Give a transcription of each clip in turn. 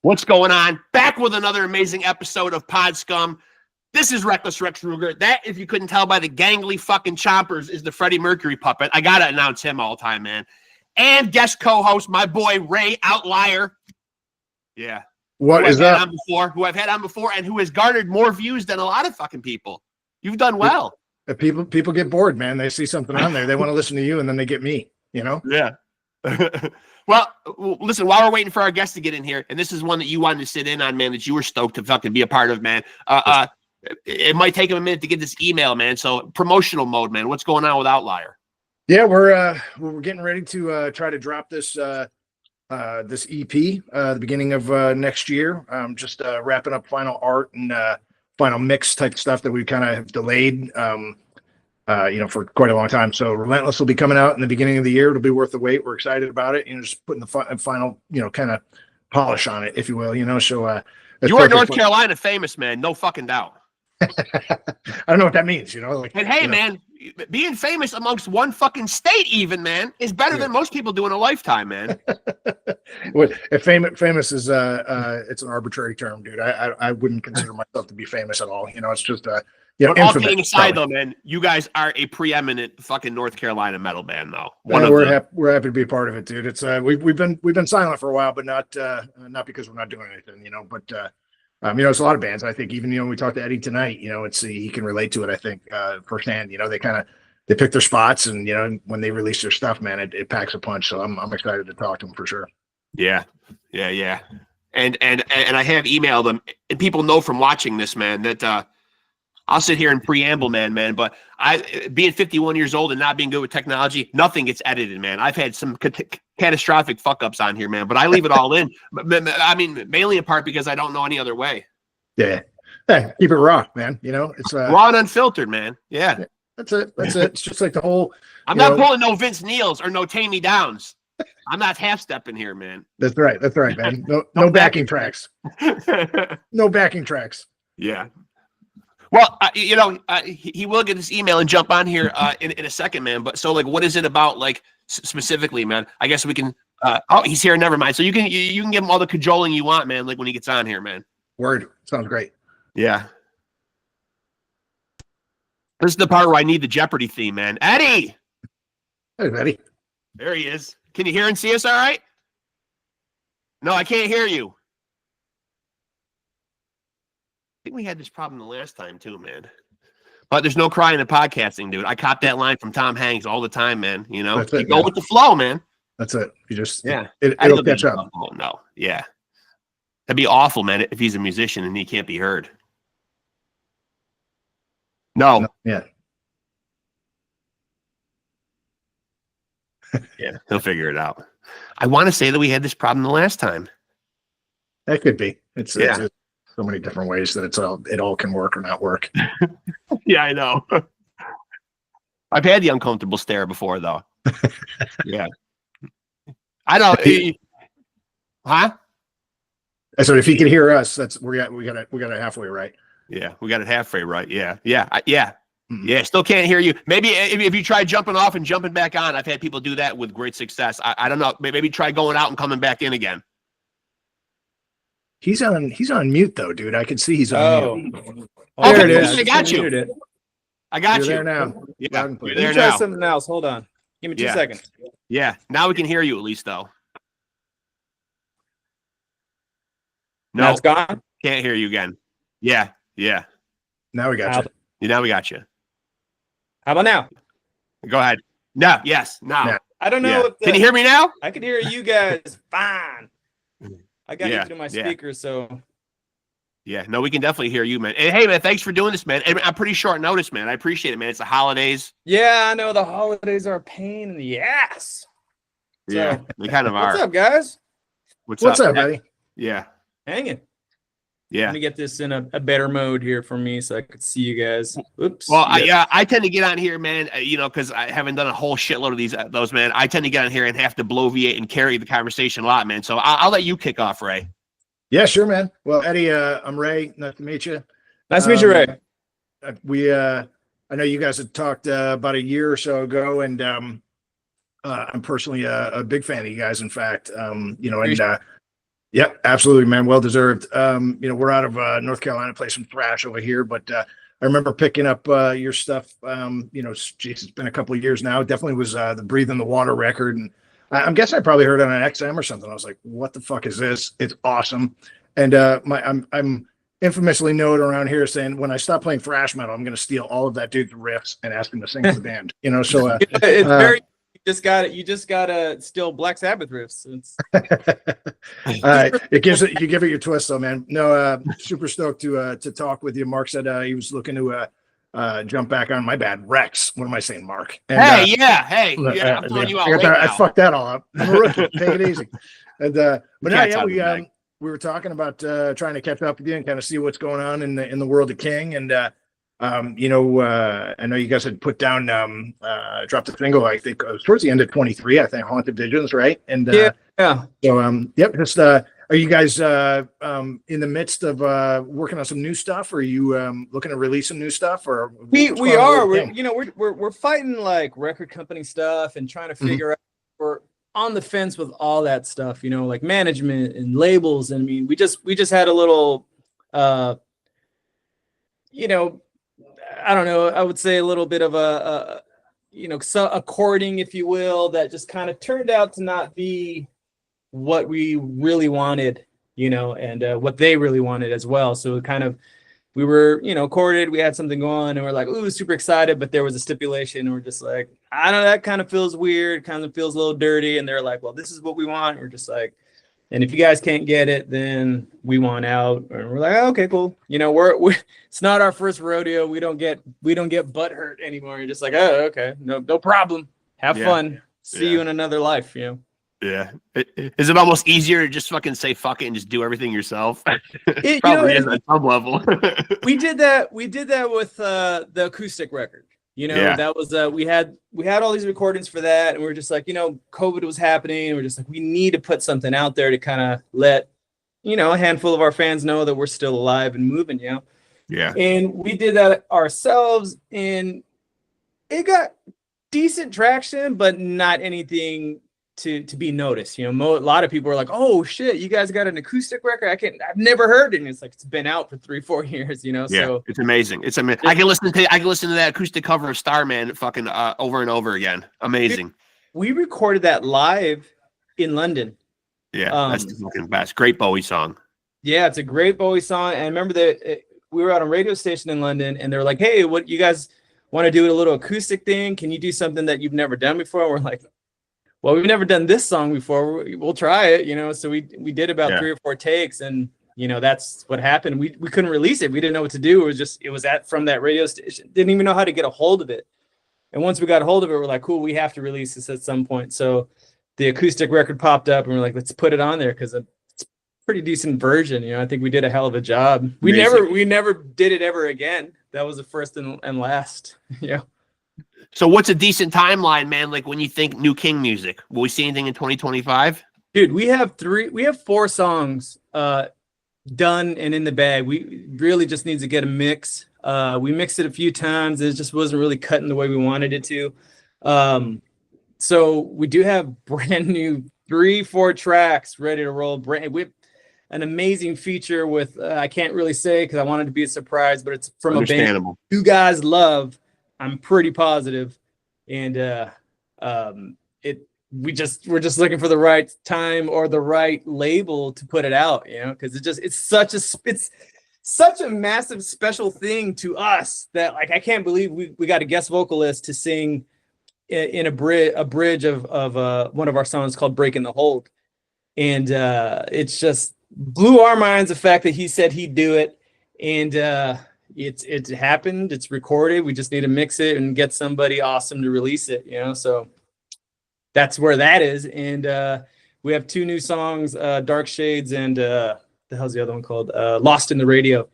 What's going on? Back with another amazing episode of Pod Scum. This is Reckless Rex Ruger. That, if you couldn't tell by the gangly fucking chompers, is the Freddie Mercury puppet. I gotta announce him all the time, man. And guest co-host, my boy Ray OUTLIAR. Yeah. What is that? Who I've had on before, and who has garnered more views than a lot of fucking people. You've done well. People get bored, man. They see something on there, they want to listen to you, and then they get me. You know? Yeah. Well, listen, while we're waiting for our guest to get in here, and this is one that you wanted to sit in on, man, that you were stoked to fucking be a part of, man. It might take him a minute to get this email, man. So promotional mode, man. What's going on with OUTLIAR? Yeah, we're getting ready to try to drop this this EP the beginning of next year. Just wrapping up final art and final mix type stuff that we kind of have delayed. For quite a long time. So Relentless will be coming out in the beginning of the year. It'll be worth the wait. We're excited about it. Just putting the final, kind of polish on it, if you will. So you are North Carolina famous, man. No fucking doubt. I don't know what that means. And hey, man, being famous amongst one fucking state, even, man, is better than most people do in a lifetime, man. If famous is it's an arbitrary term, dude. I wouldn't consider myself to be famous at all. It's just but all kidding aside, though, man, you guys are a preeminent fucking North Carolina metal band, though. We're happy to be a part of it, dude. It's we've been silent for a while, but not because we're not doing anything, But it's a lot of bands. I think even we talked to Eddie tonight. He can relate to it. I think firsthand. They pick their spots, and when they release their stuff, man, it packs a punch. So I'm excited to talk to them for sure. Yeah. And I have emailed them, and people know from watching this, man, that. I'll sit here and preamble, man. But being 51 years old and not being good with technology, nothing gets edited, man. I've had some catastrophic fuck ups on here, man. But I leave it all in. I mean, mainly in part because I don't know any other way. Yeah. Hey, keep it raw, man. It's raw and unfiltered, man. Yeah. That's it. It's just like the whole. I'm not pulling no Vince Neils or no Tammy Downs. I'm not half stepping here, man. That's right, man. No backing tracks. No backing tracks. Yeah. Well, he will get this email and jump on here in a second, man. But so, what is it about, specifically, man? I guess we can. He's here. Never mind. So you can give him all the cajoling you want, man. When he gets on here, man. Word. Sounds great. Yeah. This is the part where I need the Jeopardy theme, man. Eddie. Hey, Eddie. There he is. Can you hear and see us? All right. No, I can't hear you. I think we had this problem the last time too, man. But there's no crying in podcasting, dude. I cop that line from Tom Hanks all the time, man. You go with the flow, man. That's it. You just it'll catch up. Oh no, yeah. That'd be awful, man, if he's a musician and he can't be heard. No. Yeah. Yeah, he'll figure it out. I want to say that we had this problem the last time. That could be. It's so many different ways that it all can work or not work. Yeah, I know. I've had the uncomfortable stare before, though. Yeah. I don't. Huh? So if he can hear us, we got it halfway right. Yeah, we got it halfway right. Yeah. Mm-hmm. Yeah, still can't hear you. Maybe if you try jumping off and jumping back on, I've had people do that with great success. I don't know. Maybe try going out and coming back in again. He's on mute though, dude. I can see he's on mute. Oh, there it is. I got you. I got you. There now. Yeah, you're there now. Try something else. Hold on. Give me 2 seconds. Yeah. Now we can hear you at least though. No, now it's gone. Can't hear you again. Yeah. Now we got you. Now we got you. How about now? Go ahead. No. Yes. Now. Yeah. I don't know. Can you hear me now? I can hear you guys fine. I got you through my speaker, so. Yeah, no, we can definitely hear you, man. And hey, man, thanks for doing this, man. And I'm pretty short notice, man. I appreciate it, man. It's the holidays. Yeah, I know the holidays are a pain in the ass. Yeah, they kind of are. What's up, guys? What's up, buddy? Yeah. Hanging. Yeah. Let me get this in a better mode here for me so I could see you guys. Oops. Well, I tend to get on here, man, because I haven't done a whole shitload of those, man. I tend to get on here and have to bloviate and carry the conversation a lot, man. So I'll let you kick off, Ray. Yeah, sure, man. Well, Eddie, I'm Ray. Nice to meet you. Nice to meet you, Ray. I know you guys had talked about a year or so ago, and I'm personally a big fan of you guys. In fact, Yep, absolutely, man. Well deserved. We're out of North Carolina, play some thrash over here, but I remember picking up your stuff. Geez, it's been a couple of years now. It definitely was the Breathe in the Water record, and I'm guessing I probably heard it on an XM or something. I was like, "What the fuck is this?" It's awesome, and I'm infamously known around here saying when I stop playing thrash metal, I'm going to steal all of that dude's riffs and ask him to sing for the band. So it's very. You just gotta steal Black Sabbath riffs. You give it your twist though, man. No, super stoked to talk with you. Mark said he was looking to jump back on. My bad, Rexx. What am I saying, Mark? And, I'm throwing you out. I fucked that all up. I'm a rookie. Take it easy. And we were talking about trying to catch up with you and kind of see what's going on in the world of King. And I know you guys had put down dropped a single, I think towards the end of 23, I think, Haunted Visions, right? And so just are you guys in the midst of working on some new stuff, or are you looking to release some new stuff? Or we are we're fighting like record company stuff and trying to figure out, we're on the fence with all that stuff, like management and labels. And I mean, we just had a little I don't know, I would say a little bit of a courting, if you will, that just kind of turned out to not be what we really wanted, and what they really wanted as well. So we were, courted, we had something going, and we're like, ooh, super excited, but there was a stipulation, and we're just like, I don't know, that kind of feels weird, kind of feels a little dirty. And they're like, well, this is what we want. And we're just like, and if you guys can't get it, then we want out. And we're like, oh, okay, cool. We're it's not our first rodeo. We don't get butt hurt anymore. You're just like, oh, okay, no problem. Have fun. See you in another life. Yeah. Is it almost easier to just fucking say fuck it and just do everything yourself? It probably is at some level. We did that with the acoustic record. That was we had all these recordings for that, and we're just like, COVID was happening, and we're just like, we need to put something out there to kind of let a handful of our fans know that we're still alive and moving. And we did that ourselves, and it got decent traction, but not anything to be noticed. A lot of people are like, oh shit, you guys got an acoustic record? I've never heard it. And it's like, it's been out for 3-4 years, so it's amazing. It's amazing. I can listen to that acoustic cover of Starman fucking over and over again. Amazing. We recorded that live in London. That's the fucking best. Great Bowie song. Yeah, it's a great Bowie song. And I remember that we were on a radio station in London, and they're like, hey, what you guys want to do a little acoustic thing? Can you do something that you've never done before? And we're like, well, we've never done this song before. We'll try it, So we did about 3 or 4 takes, and that's what happened. We couldn't release it. We didn't know what to do. It was from that radio station. Didn't even know how to get a hold of it. And once we got a hold of it, we're like, cool, we have to release this at some point. So the acoustic record popped up, and we're like, let's put it on there because it's a pretty decent version. I think we did a hell of a job. We never did it ever again. That was the first and last. So what's a decent timeline, man? Like when you think new King music, will we see anything in 2025? Dude, we have 4 songs done and in the bag. We really just need to get a mix. We mixed it a few times. It just wasn't really cutting the way we wanted it to. So we do have brand new 3-4 tracks ready to roll. We have an amazing feature with, I can't really say because I wanted to be a surprise, but it's from a band you guys love. I'm pretty positive, and we're just looking for the right time or the right label to put it out, because it's such a massive special thing to us that, like, I can't believe we got a guest vocalist to sing in a bridge of one of our songs called "Breaking the Hold," and it's just blew our minds the fact that he said he'd do it, and it's happened. It's recorded. We just need to mix it and get somebody awesome to release it, so that's where that is. And we have 2 new songs, Dark Shades and the hell's the other one called? Lost in the Radio.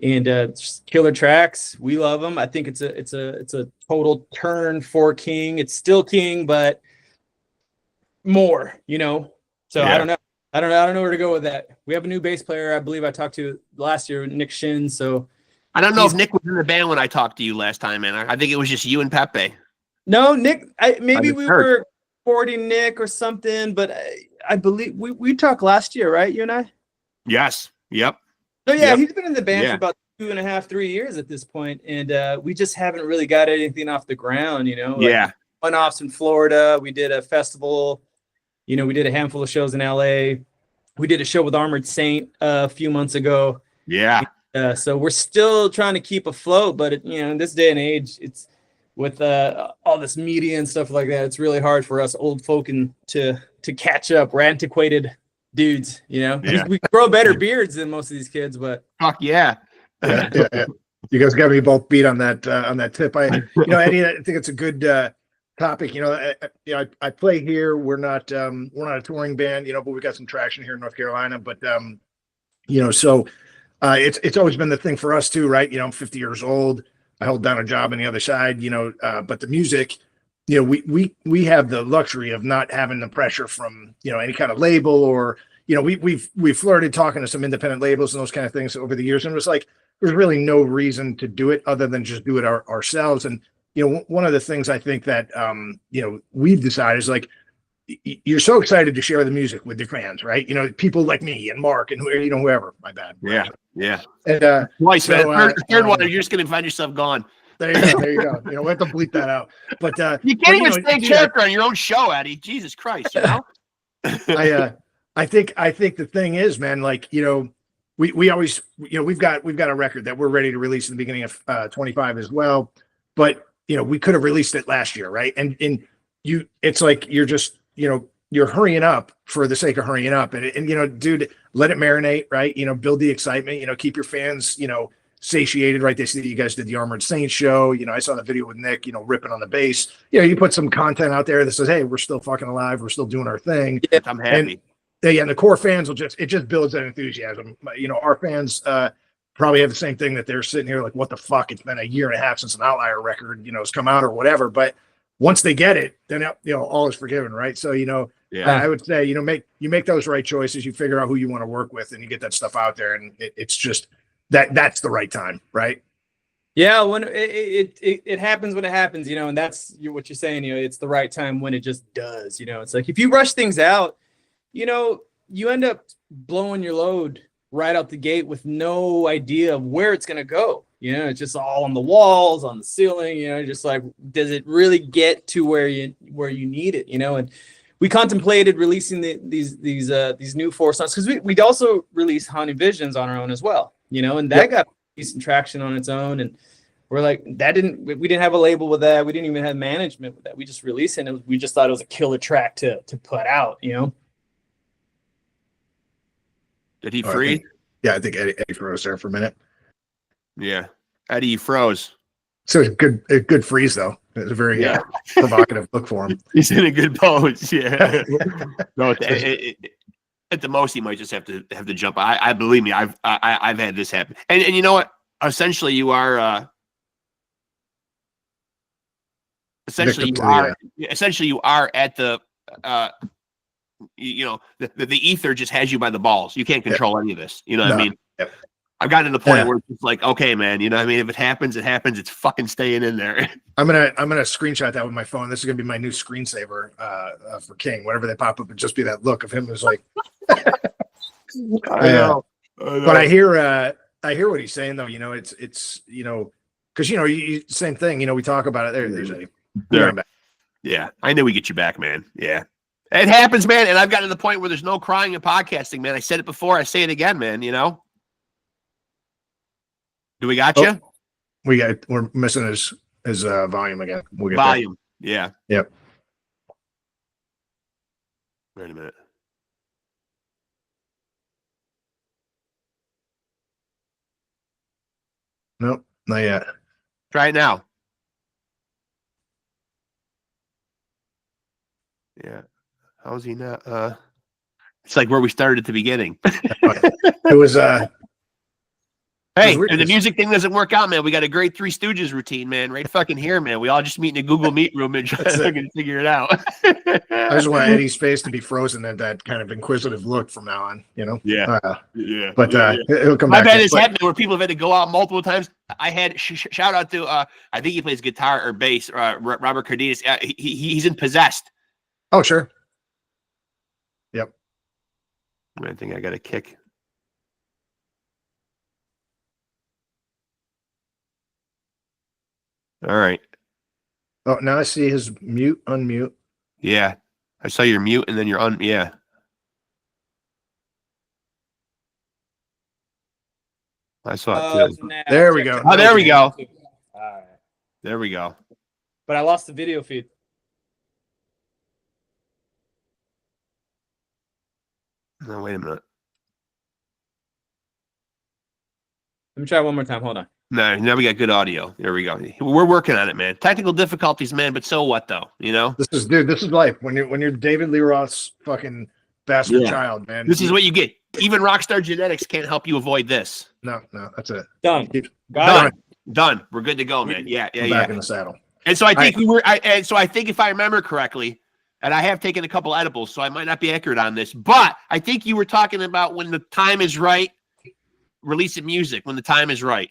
And just killer tracks. We love them. I think it's a total turn for King. It's still King, but more, so I don't know. I don't know where to go with that. We have a new bass player. I believe I talked to last year, Nick Shin. So I don't know if Nick was in the band when I talked to you last time, man. I think it was just you and Pepe. No, Nick. We were sporting Nick or something, but I believe we talked last year, right? You and I? Yes. Yep. So yeah, Yep. he's been in the band Yeah. for about 2.5, 3 years at this point, and we just haven't really got anything off the ground, you know. Yeah. One-offs in Florida. We did a festival. You know, we did a handful of shows in LA. We did a show with Armored Saint a few months ago. Yeah. So we're still trying to keep afloat, but you know, in this day and age, it's with all this media and stuff like that, it's really hard for us old folk to catch up. We're antiquated dudes, you know. Yeah. We grow better beards than most of these kids, but Fuck yeah. Yeah. You guys got me both beat on that tip. Eddie, I think it's a good topic. I play here. We're not a touring band, but we got some traction here in North Carolina. But so it's always been the thing for us too, right? I'm 50 years old. I hold down a job on the other side, but the music, we have the luxury of not having the pressure from any kind of label, or we've flirted talking to some independent labels and those kind of things over the years, and it was like there's really no reason to do it other than just do it ourselves. And one of the things I think that we've decided is like, you're so excited to share the music with your fans, right? People like me and Mark and whoever. My bad. Yeah. Yeah. And Twice, so, man. Third one, you're just gonna find yourself gone. There you go. We have to bleep that out. But You can't even stay character on your own show, Eddie. Jesus Christ, I think the thing is, man, like, we always, we've got a record that we're ready to release in the beginning of 25 as well. But, we could have released it last year, right? And it's like you're just, you're hurrying up for the sake of hurrying up. And dude, let it marinate, right? Build the excitement, keep your fans, satiated, right? They see that you guys did the Armored Saint show. I saw the video with Nick, ripping on the bass. You put some content out there that says, hey, we're still fucking alive. We're still doing our thing. Yeah, I'm happy. And the core fans it just builds that enthusiasm. Our fans probably have the same thing, that they're sitting here like, what the fuck? It's been a year and a half since an OUTLIAR record, has come out or whatever. But once they get it, then, all is forgiven. Right. So, I would say, you make those right choices, you figure out who you want to work with, and you get that stuff out there. And it's just that's the right time. Right. Yeah. When it happens when it happens, and that's what you're saying, it's the right time when it just does, it's like, if you rush things out, you end up blowing your load right out the gate with no idea of where it's going to go. It's just all on the walls, on the ceiling, just like, does it really get to where you need it, and we contemplated releasing these new 4 songs, because we'd also release Haunting Visions on our own as well, and that got decent traction on its own. And we're like, we didn't have a label with that. We didn't even have management with that. We just released it, and we just thought it was a killer track to put out, Did he freeze? I think Eddie froze there for a minute. Yeah. Eddie froze. So a good freeze though. It was a very provocative look for him. He's in a good pose. Yeah. No, at the most, he might just have to jump. I believe me. I've had this happen. And you know what? Essentially, you are. Essentially, you are at the. The ether just has you by the balls. You can't control any of this. You know what I mean? Yep. I've gotten to the point where it's just like, okay, man, you know what I mean? If it happens, it happens. It's fucking staying in there. I'm gonna screenshot that with my phone. This is gonna be my new screensaver for King. Whenever they pop up, it'd just be that look of him as like. I know. But I hear what he's saying though. It's because same thing. We talk about it. There's Eddie. Yeah, I knew we get you back, man. Yeah. It happens, man, and I've gotten to the point where there's no crying in podcasting, man. I said it before, I say it again, man. Do we got you? We're missing his volume again. We'll get volume. There. Yeah. Yep. Wait a minute. Nope, not yet. Try it now. Yeah. How's he not? It's like where we started at the beginning. It was Hey, if the music thing doesn't work out, man, we got a great Three Stooges routine, man. Right fucking here, man. We all just meet in a Google Meet room and try to figure it out. I just want Eddie's face to be frozen at that kind of inquisitive look from now on, Yeah. But it'll come back. I've had this happen where people have had to go out multiple times. I had shout out to I think he plays guitar or bass, Robert Cardenas. He's in Possessed. Oh, sure. Yep. I think I got a kick. All right. Oh, now I see his mute, unmute. Yeah. I saw your mute and then your yeah. I saw it too. There we go. Oh, there we go. All right. There we go. But I lost the video feed. No, wait a minute. Let me try one more time. Hold on. No, now we got good audio. There we go. We're working on it, man. Technical difficulties, man, but so what though? You know? This is life. When you're David Lee Roth's fucking bastard child, man. This is what you get. Even Rockstar Genetics can't help you avoid this. No, that's it. Done. Done. We're good to go, man. Yeah. Back in the saddle. And so I think I think if I remember correctly, and I have taken a couple edibles, so I might not be accurate on this, but I think you were talking about when the time is right, releasing music when the time is right.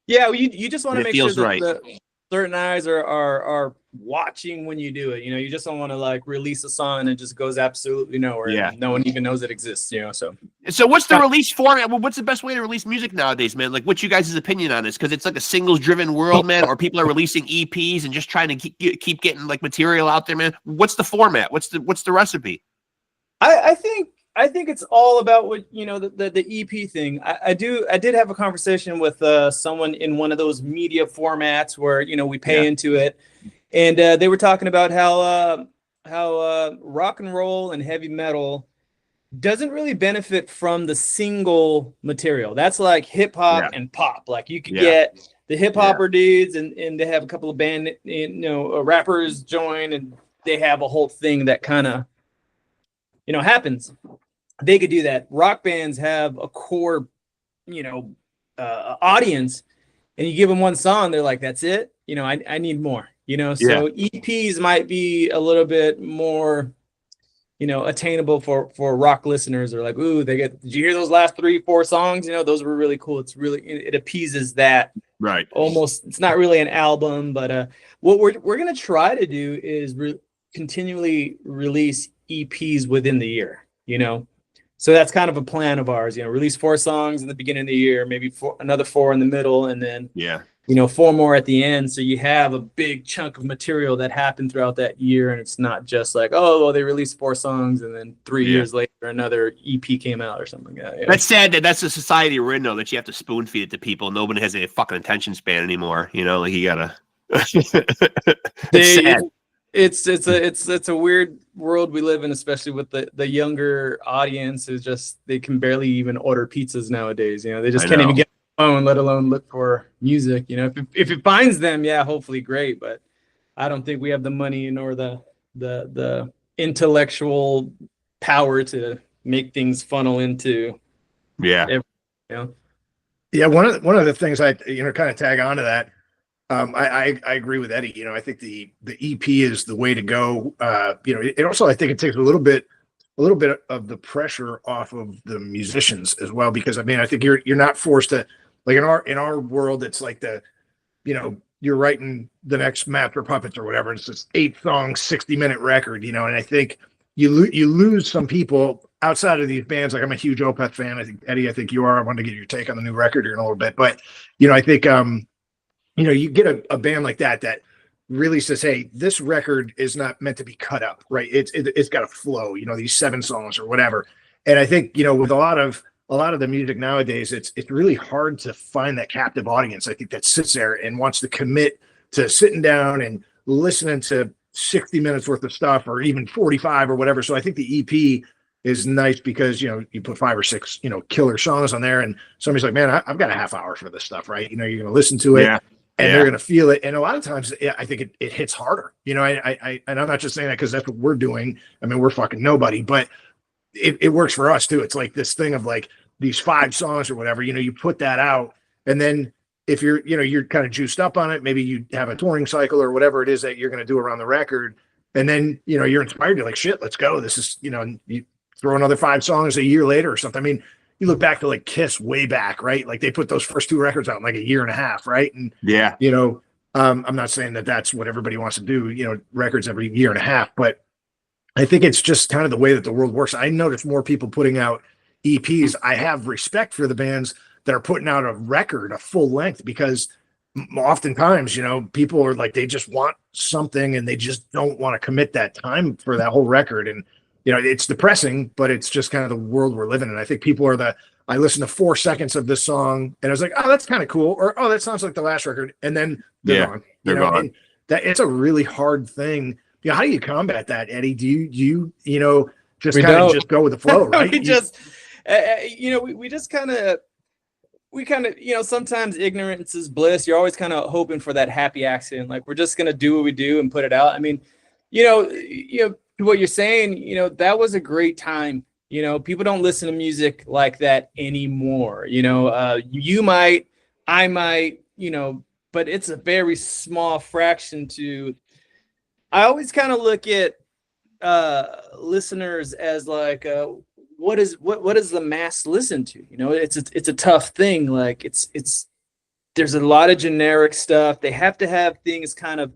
Yeah, well, you just want to make sure that right. certain eyes are watching when you do it. You know, you just don't want to like release a song and it just goes absolutely nowhere. Yeah. No one even knows it exists, you know, so. So what's the release format? What's the best way to release music nowadays, man? Like, what's you guys' opinion on this? Because it's like a singles-driven world, man, or people are releasing EPs and just trying to keep getting like material out there, man. What's the format? What's the recipe? I think it's all about what, you know, the EP thing. I did have a conversation with someone in one of those media formats where, you know, we pay into it, and they were talking about how rock and roll and heavy metal doesn't really benefit from the single material. That's like hip hop and pop. Like you could get the hip hopper dudes and they have a couple of band, you know, rappers join and they have a whole thing that kind of, you know, happens. They could do that. Rock bands have a core, you know, audience, and you give them one song, they're like, that's it. You know, I need more, you know, so EPs might be a little bit more, you know, attainable for rock listeners. Or like, ooh, did you hear those last 3-4 songs? You know, those were really cool. It's really, it appeases that. Right. Almost, it's not really an album, but what we're going to try to do is continually release EPs within the year, you know. So that's kind of a plan of ours, you know, release 4 songs in the beginning of the year, maybe another 4 in the middle, and then, you know, 4 more at the end. So you have a big chunk of material that happened throughout that year. And it's not just like, oh, well, they released 4 songs and then 3 years later, another EP came out or something. Yeah. That's sad that that's the society we're in, though, that you have to spoon feed it to people. Nobody has a fucking attention span anymore. You know, like you gotta. It's sad. It's a weird world we live in, especially with the younger audience who just, they can barely even order pizzas nowadays. You know, they just can't even get on the phone, let alone look for music. You know, if it finds them, yeah, hopefully great. But I don't think we have the money nor the intellectual power to make things funnel into everything, you know? Yeah, one of the things I kind of tag on to that. I agree with Eddie. You know, I think the EP is the way to go. You know, it also, I think it takes a little bit of the pressure off of the musicians as well, because I mean, I think you're not forced to, like in our world, it's like you know, you're writing the next Master Puppets or whatever. It's this 8-song, 60-minute record, you know, and I think you lose some people outside of these bands. Like I'm a huge Opeth fan. I think Eddie, I think you are. I wanted to get your take on the new record here in a little bit, but you know, I think you know, you get a band like that really says, hey, this record is not meant to be cut up, right? It's got a flow, you know, these 7 songs or whatever. And I think, you know, with a lot of the music nowadays, it's really hard to find that captive audience, I think, that sits there and wants to commit to sitting down and listening to 60 minutes worth of stuff, or even 45 or whatever. So I think the EP is nice because, you know, you put 5 or 6, you know, killer songs on there, and somebody's like, man, I've got a half hour for this stuff, right? You know, you're going to listen to it. And they're going to feel it. And a lot of times, I think it hits harder. You know, and I'm not just saying that because that's what we're doing. I mean, we're fucking nobody, but it works for us too. It's like this thing of like these 5 songs or whatever, you know, you put that out. And then if you're, you know, you're kind of juiced up on it, maybe you have a touring cycle or whatever it is that you're going to do around the record. And then, you know, you're inspired. You're like, shit, let's go. This is, you know, you throw another 5 songs a year later or something. I mean, you look back to like Kiss way back, right? Like they put those first 2 records out in like a year and a half, right? And you know, I'm not saying that that's what everybody wants to do, you know, records every year and a half, but I think it's just kind of the way that the world works. I notice more people putting out EPs. I have respect for the bands that are putting out a record, a full length, because oftentimes, you know, people are like, they just want something and they just don't want to commit that time for that whole record. And, you know, it's depressing, but it's just kind of the world we're living in. I think people are I listened to 4 seconds of this song and I was like, oh, that's kind of cool. Or, oh, that sounds like the last record. And then they're gone. They're gone. And that it's a really hard thing. You know, how do you combat that, Eddie? Do you know, just kind of just go with the flow, right? We just, you know, we just kind of, you know, sometimes ignorance is bliss. You're always kind of hoping for that happy accident. Like, we're just going to do what we do and put it out. I mean, you know, what you're saying, you know, that was a great time. You know, people don't listen to music like that anymore. You know, you might, I might, you know, but it's a very small fraction to, I always kind of look at listeners as like, what does the mass listen to? You know, it's a tough thing. Like there's a lot of generic stuff. They have to have things kind of,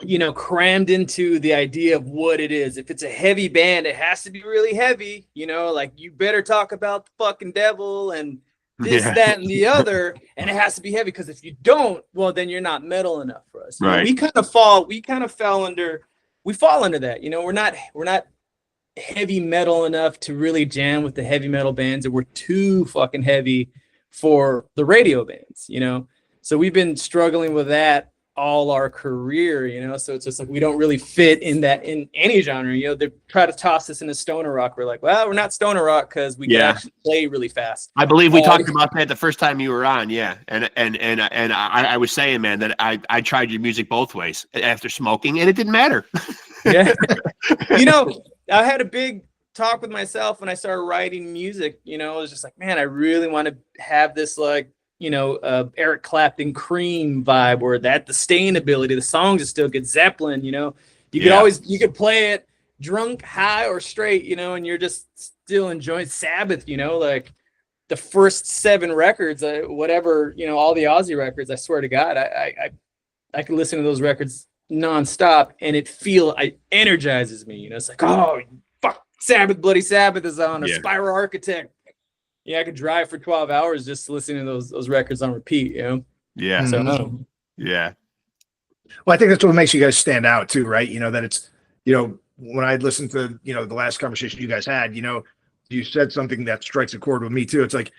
you know, crammed into the idea of what it is. If it's a heavy band, it has to be really heavy. You know, like, you better talk about the fucking devil and this, that, and the other, and it has to be heavy, because if you don't, well, then you're not metal enough for us. You know, we fall under that. You know, we're not heavy metal enough to really jam with the heavy metal bands, and we're too fucking heavy for the radio bands, you know. So we've been struggling with that all our career, you know. So it's just like, we don't really fit in any genre. You know, they try to toss us into stoner rock. We're like, well, we're not stoner rock because we can actually play really fast. I believe we talked about that the first time you were on. Yeah. And I was saying, man, that I tried your music both ways after smoking, and it didn't matter. Yeah. You know, I had a big talk with myself when I started writing music. You know, I was just like, man, I really want to have this, like, you know, Eric Clapton Cream vibe, or that the sustainability, the songs are still good. Zeppelin, you know, you could play it drunk, high, or straight, you know, and you're just still enjoying. Sabbath, you know, like the first 7 records, whatever, you know, all the Ozzy records, I swear to God, I could listen to those records nonstop, and it energizes me. You know, it's like, oh, fuck, Sabbath, Bloody Sabbath is on, or Spiral Architect. Yeah, I could drive for 12 hours just listening to those records on repeat, you know? Yeah. So, yeah. Well, I think that's what makes you guys stand out too, right? You know, that it's, you know, when I listened to, you know, the last conversation you guys had, you know, you said something that strikes a chord with me too. It's like,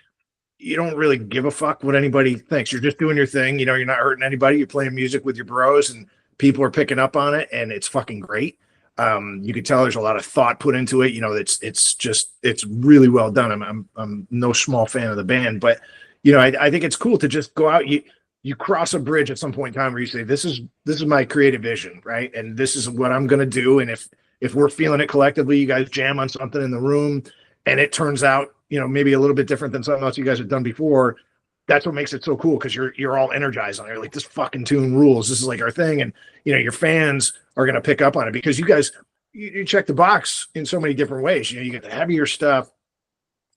you don't really give a fuck what anybody thinks. You're just doing your thing. You know, you're not hurting anybody. You're playing music with your bros, and people are picking up on it, and it's fucking great. You can tell there's a lot of thought put into it. You know, it's really well done. I'm no small fan of the band, but you know, I think it's cool to just go out. You cross a bridge at some point in time where you say, this is my creative vision, right? And this is what I'm going to do. And if we're feeling it collectively, you guys jam on something in the room and it turns out, you know, maybe a little bit different than something else you guys have done before. That's what makes it so cool, because you're all energized on it. You're like, this fucking tune rules. This is like our thing. And, you know, your fans are going to pick up on it, because you guys, you check the box in so many different ways. You know, you get the heavier stuff.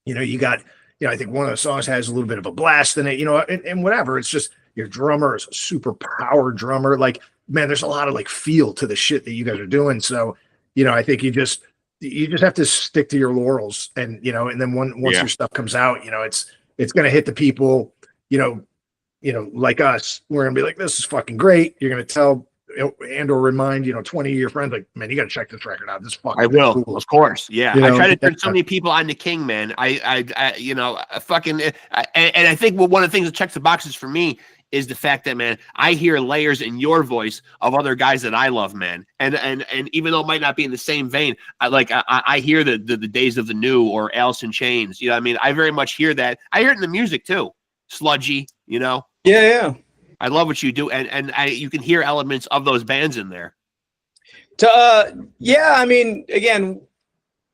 You know, you got, you know, I think one of the songs has a little bit of a blast in it, you know, and whatever. It's just, your drummer is a super power drummer. Like, man, there's a lot of like feel to the shit that you guys are doing. So, you know, I think you just have to stick to your laurels, and, you know, and then once your stuff comes out, you know, it's going to hit the people, you know, like us. We're going to be like, this is fucking great. You're going to tell and or remind, you know, 20 of your friends, like, man, you got to check this record out. This fucking, I will, cool. Of course. Yeah. You know, I try to turn so many people on to King, man. I you know, and I think one of the things that checks the boxes for me is the fact that, man, I hear layers in your voice of other guys that I love, man. And even though it might not be in the same vein, I hear the Days of the New or Alice in Chains. You know what I mean? I very much hear that. I hear it in the music too. Sludgy, you know? Yeah. I love what you do. And you can hear elements of those bands in there. Yeah, I mean, again,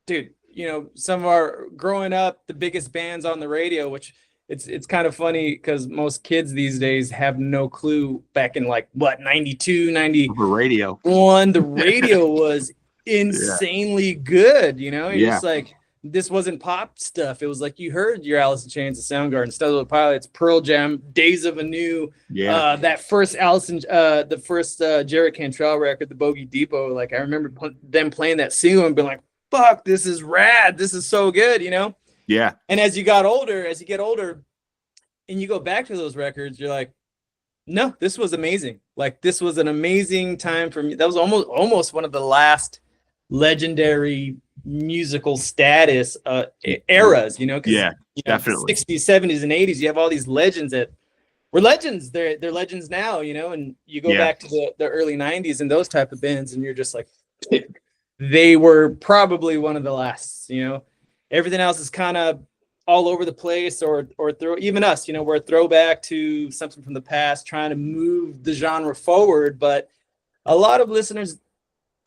dude, you know, some of our growing up, the biggest bands on the radio, which it's kind of funny because most kids these days have no clue. Back in like what, 92, 90 radio. The radio was insanely good, you know. You're just like, this wasn't pop stuff. It was like you heard your Alice in Chains, the Soundgarden, Stone Temple Pilots, Pearl Jam, Days of Anew, that first the first Jared Cantrell record, the Bogey Depot. Like I remember them playing that single and being like, "Fuck, this is rad. This is so good," you know? Yeah. And as you get older, and you go back to those records, you're like, "No, this was amazing. Like this was an amazing time for me." That was almost one of the last legendary musical status eras, you know? Yeah, definitely. 60s, 70s, and 80s, you have all these legends that were legends. They're legends now, you know. And you go back to the early 90s and those type of bands, and you're just like, they were probably one of the last, you know. Everything else is kind of all over the place, or even us, you know, we're a throwback to something from the past, trying to move the genre forward. But a lot of listeners,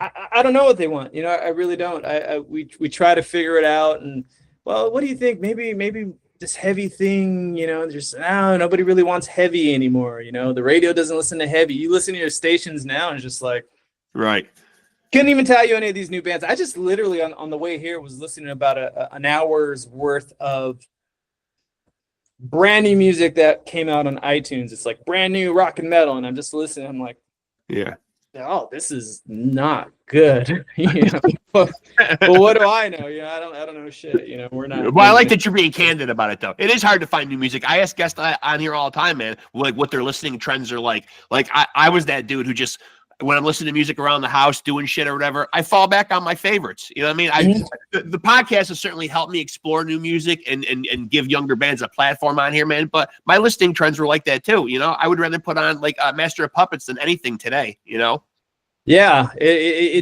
I don't know what they want, you know. I really don't. We try to figure it out, and well, what do you think? Maybe this heavy thing, you know, just nobody really wants heavy anymore, you know. The radio doesn't listen to heavy. You listen to your stations now, and it's just like, right. Couldn't even tell you any of these new bands. I just literally on the way here was listening to about an hour's worth of brand new music that came out on iTunes. It's like brand new rock and metal, and I'm just listening. I'm like, yeah. Oh, this is not good. You know? But what do I know? You know, I don't know shit. You know, we're not. Well, I like that you're being candid about it, though. It is hard to find new music. I ask guests on here all the time, man, like what their listening trends are like. Like I was that dude who just, when I'm listening to music around the house, doing shit or whatever, I fall back on my favorites. You know what I mean? The podcast has certainly helped me explore new music and give younger bands a platform on here, man. But my listening trends were like that too. You know, I would rather put on like Master of Puppets than anything today. You know? Yeah, you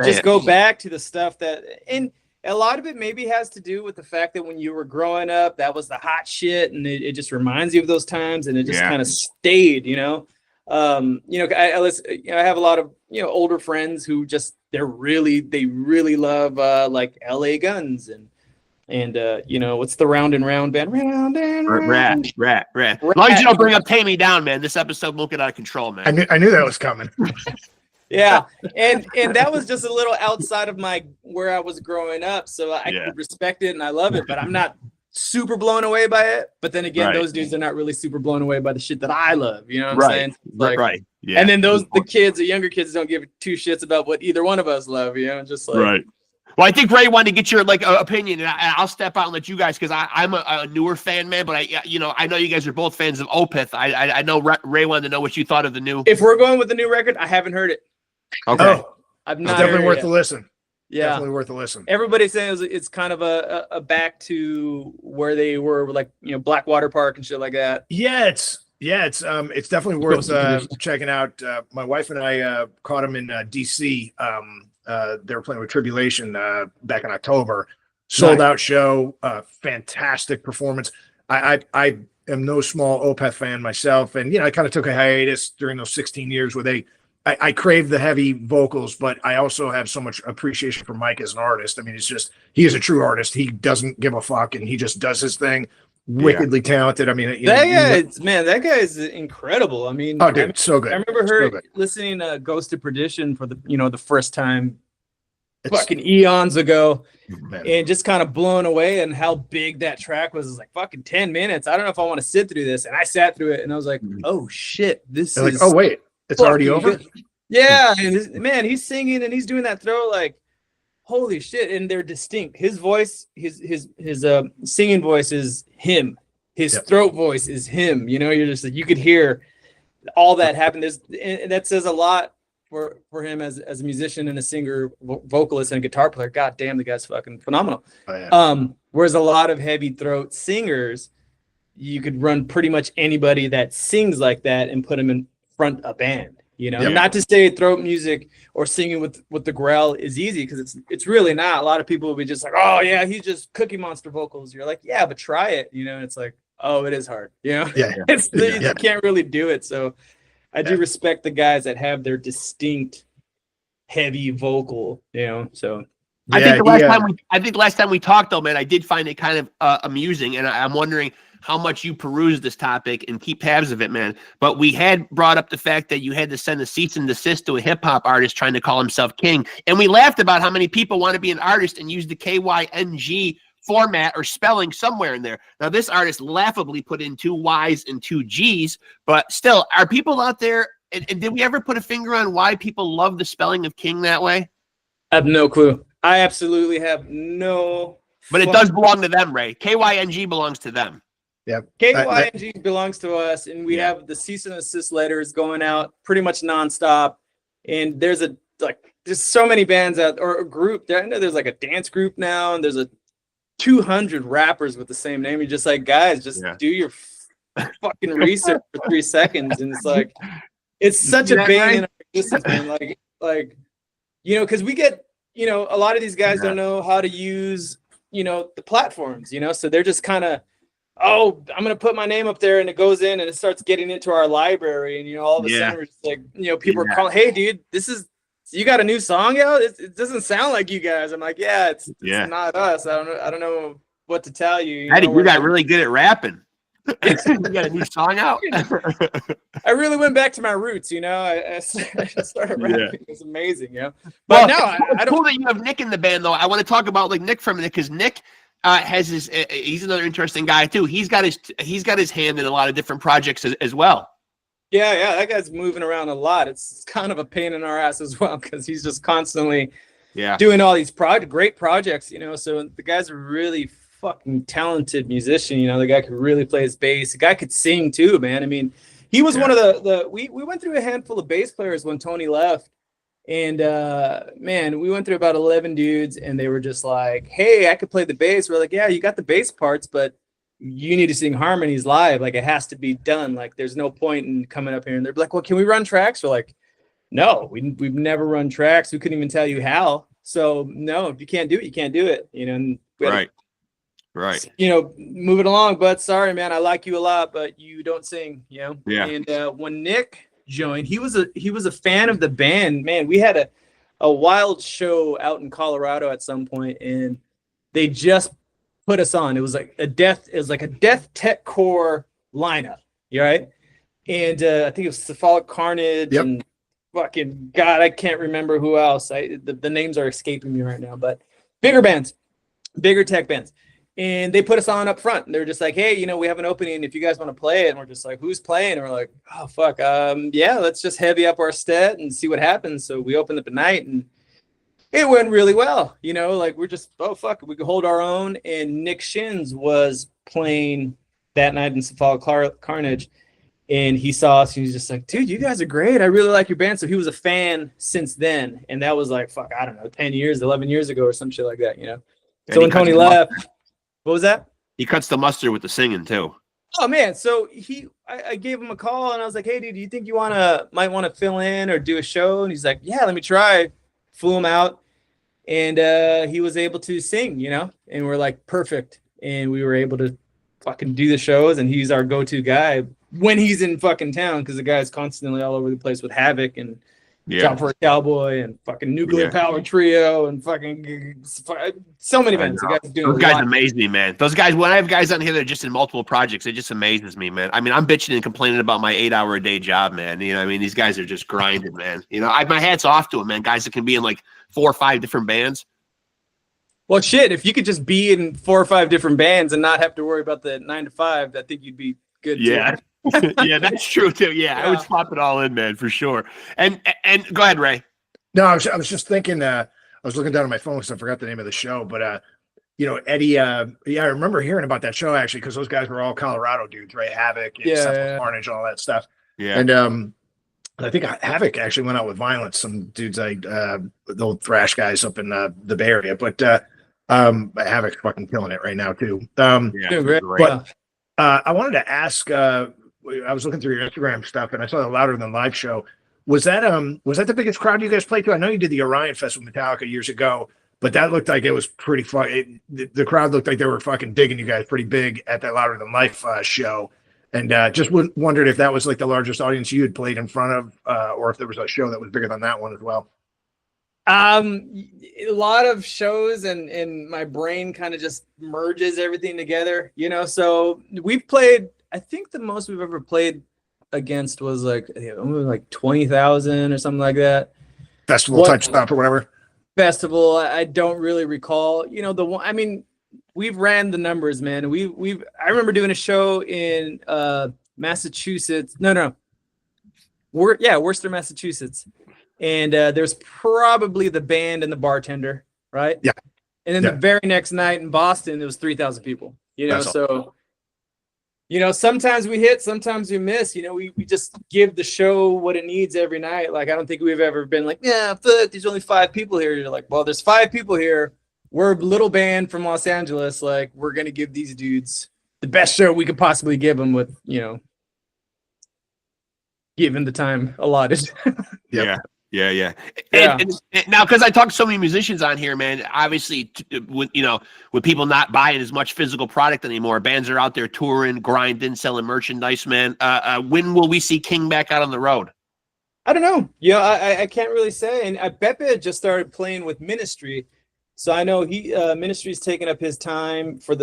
just go back to the stuff that, and a lot of it maybe has to do with the fact that when you were growing up, that was the hot shit, and it just reminds you of those times, and it just kind of stayed, you know. You know, I have a lot of, you know, older friends who just they really love like LA Guns and you know, what's the Round and Round band? Round and Round. Rat. As long as you don't bring up Pay Me Down, man, this episode won't get out of control, man. I knew that was coming. Yeah, and that was just a little outside of where I was growing up, so I could respect it and I love it, but I'm not super blown away by it. But then again, those dudes are not really super blown away by the shit that I love. You know what I'm saying? Like, right. Yeah. And then the younger kids don't give two shits about what either one of us love. You know, just like right. Well, I think Ray wanted to get your opinion, and I'll step out and let you guys, because I'm a newer fan, man. But I know you guys are both fans of Opeth. I know Ray wanted to know what you thought of the new. If we're going with the new record, I haven't heard it. Okay. Oh, I've not. It's definitely worth a listen. Yeah, definitely worth a listen. Everybody's saying it's kind of a back to where they were, like, you know, Blackwater Park and shit like that. Yeah, it's definitely worth checking out. My wife and I caught them in DC. They were playing with Tribulation back in October. Sold out show, fantastic performance. I am no small Opeth fan myself, and you know, I kind of took a hiatus during those 16 years where I crave the heavy vocals, but I also have so much appreciation for Mike as an artist. I mean, he is a true artist. He doesn't give a fuck, and he just does his thing. Wickedly talented. I mean, that guy is incredible. I mean, oh, dude, so good. I remember listening to Ghost of Perdition for the first time, fucking eons ago, and just kind of blown away and how big that track was. It was like fucking 10 minutes. I don't know if I want to sit through this, and I sat through it, and I was like, oh shit, this is like, oh wait. It's already over. Yeah, and he's singing and he's doing that throw, like, holy shit! And they're distinct. His voice, his singing voice is him. His throat voice is him. You know, you're just like, you could hear all that happen. And that says a lot for him as a musician and a singer, vocalist, and a guitar player. God damn, the guy's fucking phenomenal. Oh, yeah. Whereas a lot of heavy throat singers, you could run pretty much anybody that sings like that and put them in front a band, you know. Not to say throat music or singing with the growl is easy, because it's really not. A lot of people will be just like, oh yeah, he's just Cookie Monster vocals. You're like, yeah, but try it, you know. And it's like, oh, it is hard, you know. You can't really do it. So I do respect the guys that have their distinct heavy vocal, you know. So I think the last time we talked, though, man, I did find it kind of amusing, and I'm wondering how much you peruse this topic and keep tabs of it, man. But we had brought up the fact that you had to send a cease and desist to a hip hop artist trying to call himself King. And we laughed about how many people want to be an artist and use the KYNG format or spelling somewhere in there. Now, this artist laughably put in 2 Y's and 2 G's, but still, are people out there? And did we ever put a finger on why people love the spelling of King that way? I have no clue. I absolutely have no. But it does belong to them, Ray. KYNG belongs to them. Yeah. KYNG belongs to us, and we have the cease and desist letters going out pretty much nonstop. And there's so many bands out, or a group. I know there's like a dance group now, and there's a 200 rappers with the same name. You're just like, guys, just do your fucking research for 3 seconds. And it's like, it's such a bane in our existence, man. Like, you know, because we get, you know, a lot of these guys don't know how to use, you know, the platforms, you know, so they're just kind of, oh, I'm going to put my name up there, and it goes in and it starts getting into our library. And, you know, all of a sudden we're just like, you know, people are calling, hey, dude, you got a new song out? It doesn't sound like you guys. I'm like, yeah, it's not us. I don't know what to tell you. Eddie, you got really good at rapping. You got a new song out. I really went back to my roots, you know. I started rapping. It's amazing, you know. But I don't. Cool that you have Nick in the band, though. I want to talk about like Nick for a minute, because Nick has his. He's another interesting guy too. He's got his hand in a lot of different projects as well. Yeah, that guy's moving around a lot. It's kind of a pain in our ass as well, because he's just constantly doing all these great projects, you know. So the guy's a really fucking talented musician, you know. The guy could really play his bass. The guy could sing too, man. I mean, he was one of the we went through a handful of bass players when Tony left, and man, we went through about 11 dudes, and they were just like, hey, I could play the bass. We're like, yeah, you got the bass parts, but you need to sing harmonies live. Like, it has to be done. Like, there's no point in coming up here. And they're like, well, can we run tracks? We're like, no, we've never run tracks. We couldn't even tell you how. So no, if you can't do it, you can't do it. You know, and right. You know, move it along. But sorry, man, I like you a lot, but you don't sing, you know? Yeah. And when Nick joined, he was a fan of the band. Man, we had a wild show out in Colorado at some point, and they just put us on. It was like a death tech core lineup, right? And I think it was Cephalic Carnage and fucking God, I can't remember who else. The names are escaping me right now, but bigger tech bands. And they put us on up front. And they were just like, hey, you know, we have an opening if you guys want to play it. And we're just like, who's playing? And we're like, oh fuck, yeah, let's just heavy up our set and see what happens. So we opened up at night, and it went really well, you know, like we're just, oh, fuck, we could hold our own. And Nick Shins was playing that night in Cephalic Carnage, and he saw us, and he was just like, dude, you guys are great. I really like your band. So he was a fan since then. And that was like, fuck, I don't know, 10 years, 11 years ago or some shit like that, you know? So when Tony left, what was that? He cuts the mustard with the singing too. Oh man, so I gave him a call, and I was like, hey, dude, do you think you might want to fill in or do a show? And he's like, yeah, let me try. Flew him out. And he was able to sing, you know, and we're like, perfect. And we were able to fucking do the shows, and he's our go-to guy when he's in fucking town, because the guy's constantly all over the place with Havoc and Jump for a Cowboy and fucking Nuclear Power Trio and fucking so many bands. Those guys amaze me, man. Those guys, when I have guys on here that are just in multiple projects, it just amazes me, man. I mean, I'm bitching and complaining about my 8-hour-a-day job, man. You know, I mean, these guys are just grinding, man. You know, my hat's off to them, man. Guys that can be in like 4 or 5 different bands. Well, shit, if you could just be in 4 or 5 different bands and not have to worry about the 9 to 5, I think you'd be good. Yeah. Too. Yeah, that's true too. Yeah, I would swap it all in, man, for sure. And go ahead, Ray. No, I was just thinking. I was looking down at my phone because I forgot the name of the show. But you know, Eddie. Yeah, I remember hearing about that show actually, because those guys were all Colorado dudes, right? Havoc, and Carnage, all that stuff. Yeah. And I think Havoc actually went out with Violence. Some dudes like the old thrash guys up in the Bay Area. But Havoc's fucking killing it right now too. But I wanted to ask. I was looking through your Instagram stuff, and I saw the Louder Than Live show. Was that the biggest crowd you guys played to? I know you did the Orion Fest with Metallica years ago, but that looked like it was pretty fun. The crowd looked like they were fucking digging you guys pretty big at that Louder Than Life show. And just wondered if that was like the largest audience you had played in front of, or if there was a show that was bigger than that one as well. A lot of shows and my brain kind of just merges everything together, you know. So we've played, I think the most we've ever played against was like 20,000 or something like that. Festival type stuff or whatever. Festival, I don't really recall. You know, the one, I mean, we've ran the numbers, man. I remember doing a show in Massachusetts. Worcester, Massachusetts. And there's probably the band and the bartender, right? Yeah. And then the very next night in Boston, it was 3,000 people. You know, so you know, sometimes we hit, sometimes we miss. You know, we just give the show what it needs every night. Like, I don't think we've ever been like, yeah, fuck, there's only 5 people here. You're like, well, there's 5 people here. We're a little band from Los Angeles. Like, we're gonna give these dudes the best show we could possibly give them with, you know, given the time allotted. Yeah. And now, because I talked to so many musicians on here, man, obviously, with people not buying as much physical product anymore, bands are out there touring, grinding, selling merchandise, man. When will we see King back out on the road? I don't know. Yeah, I can't really say. And Pepe just started playing with Ministry, so I know Ministry's taking up his time for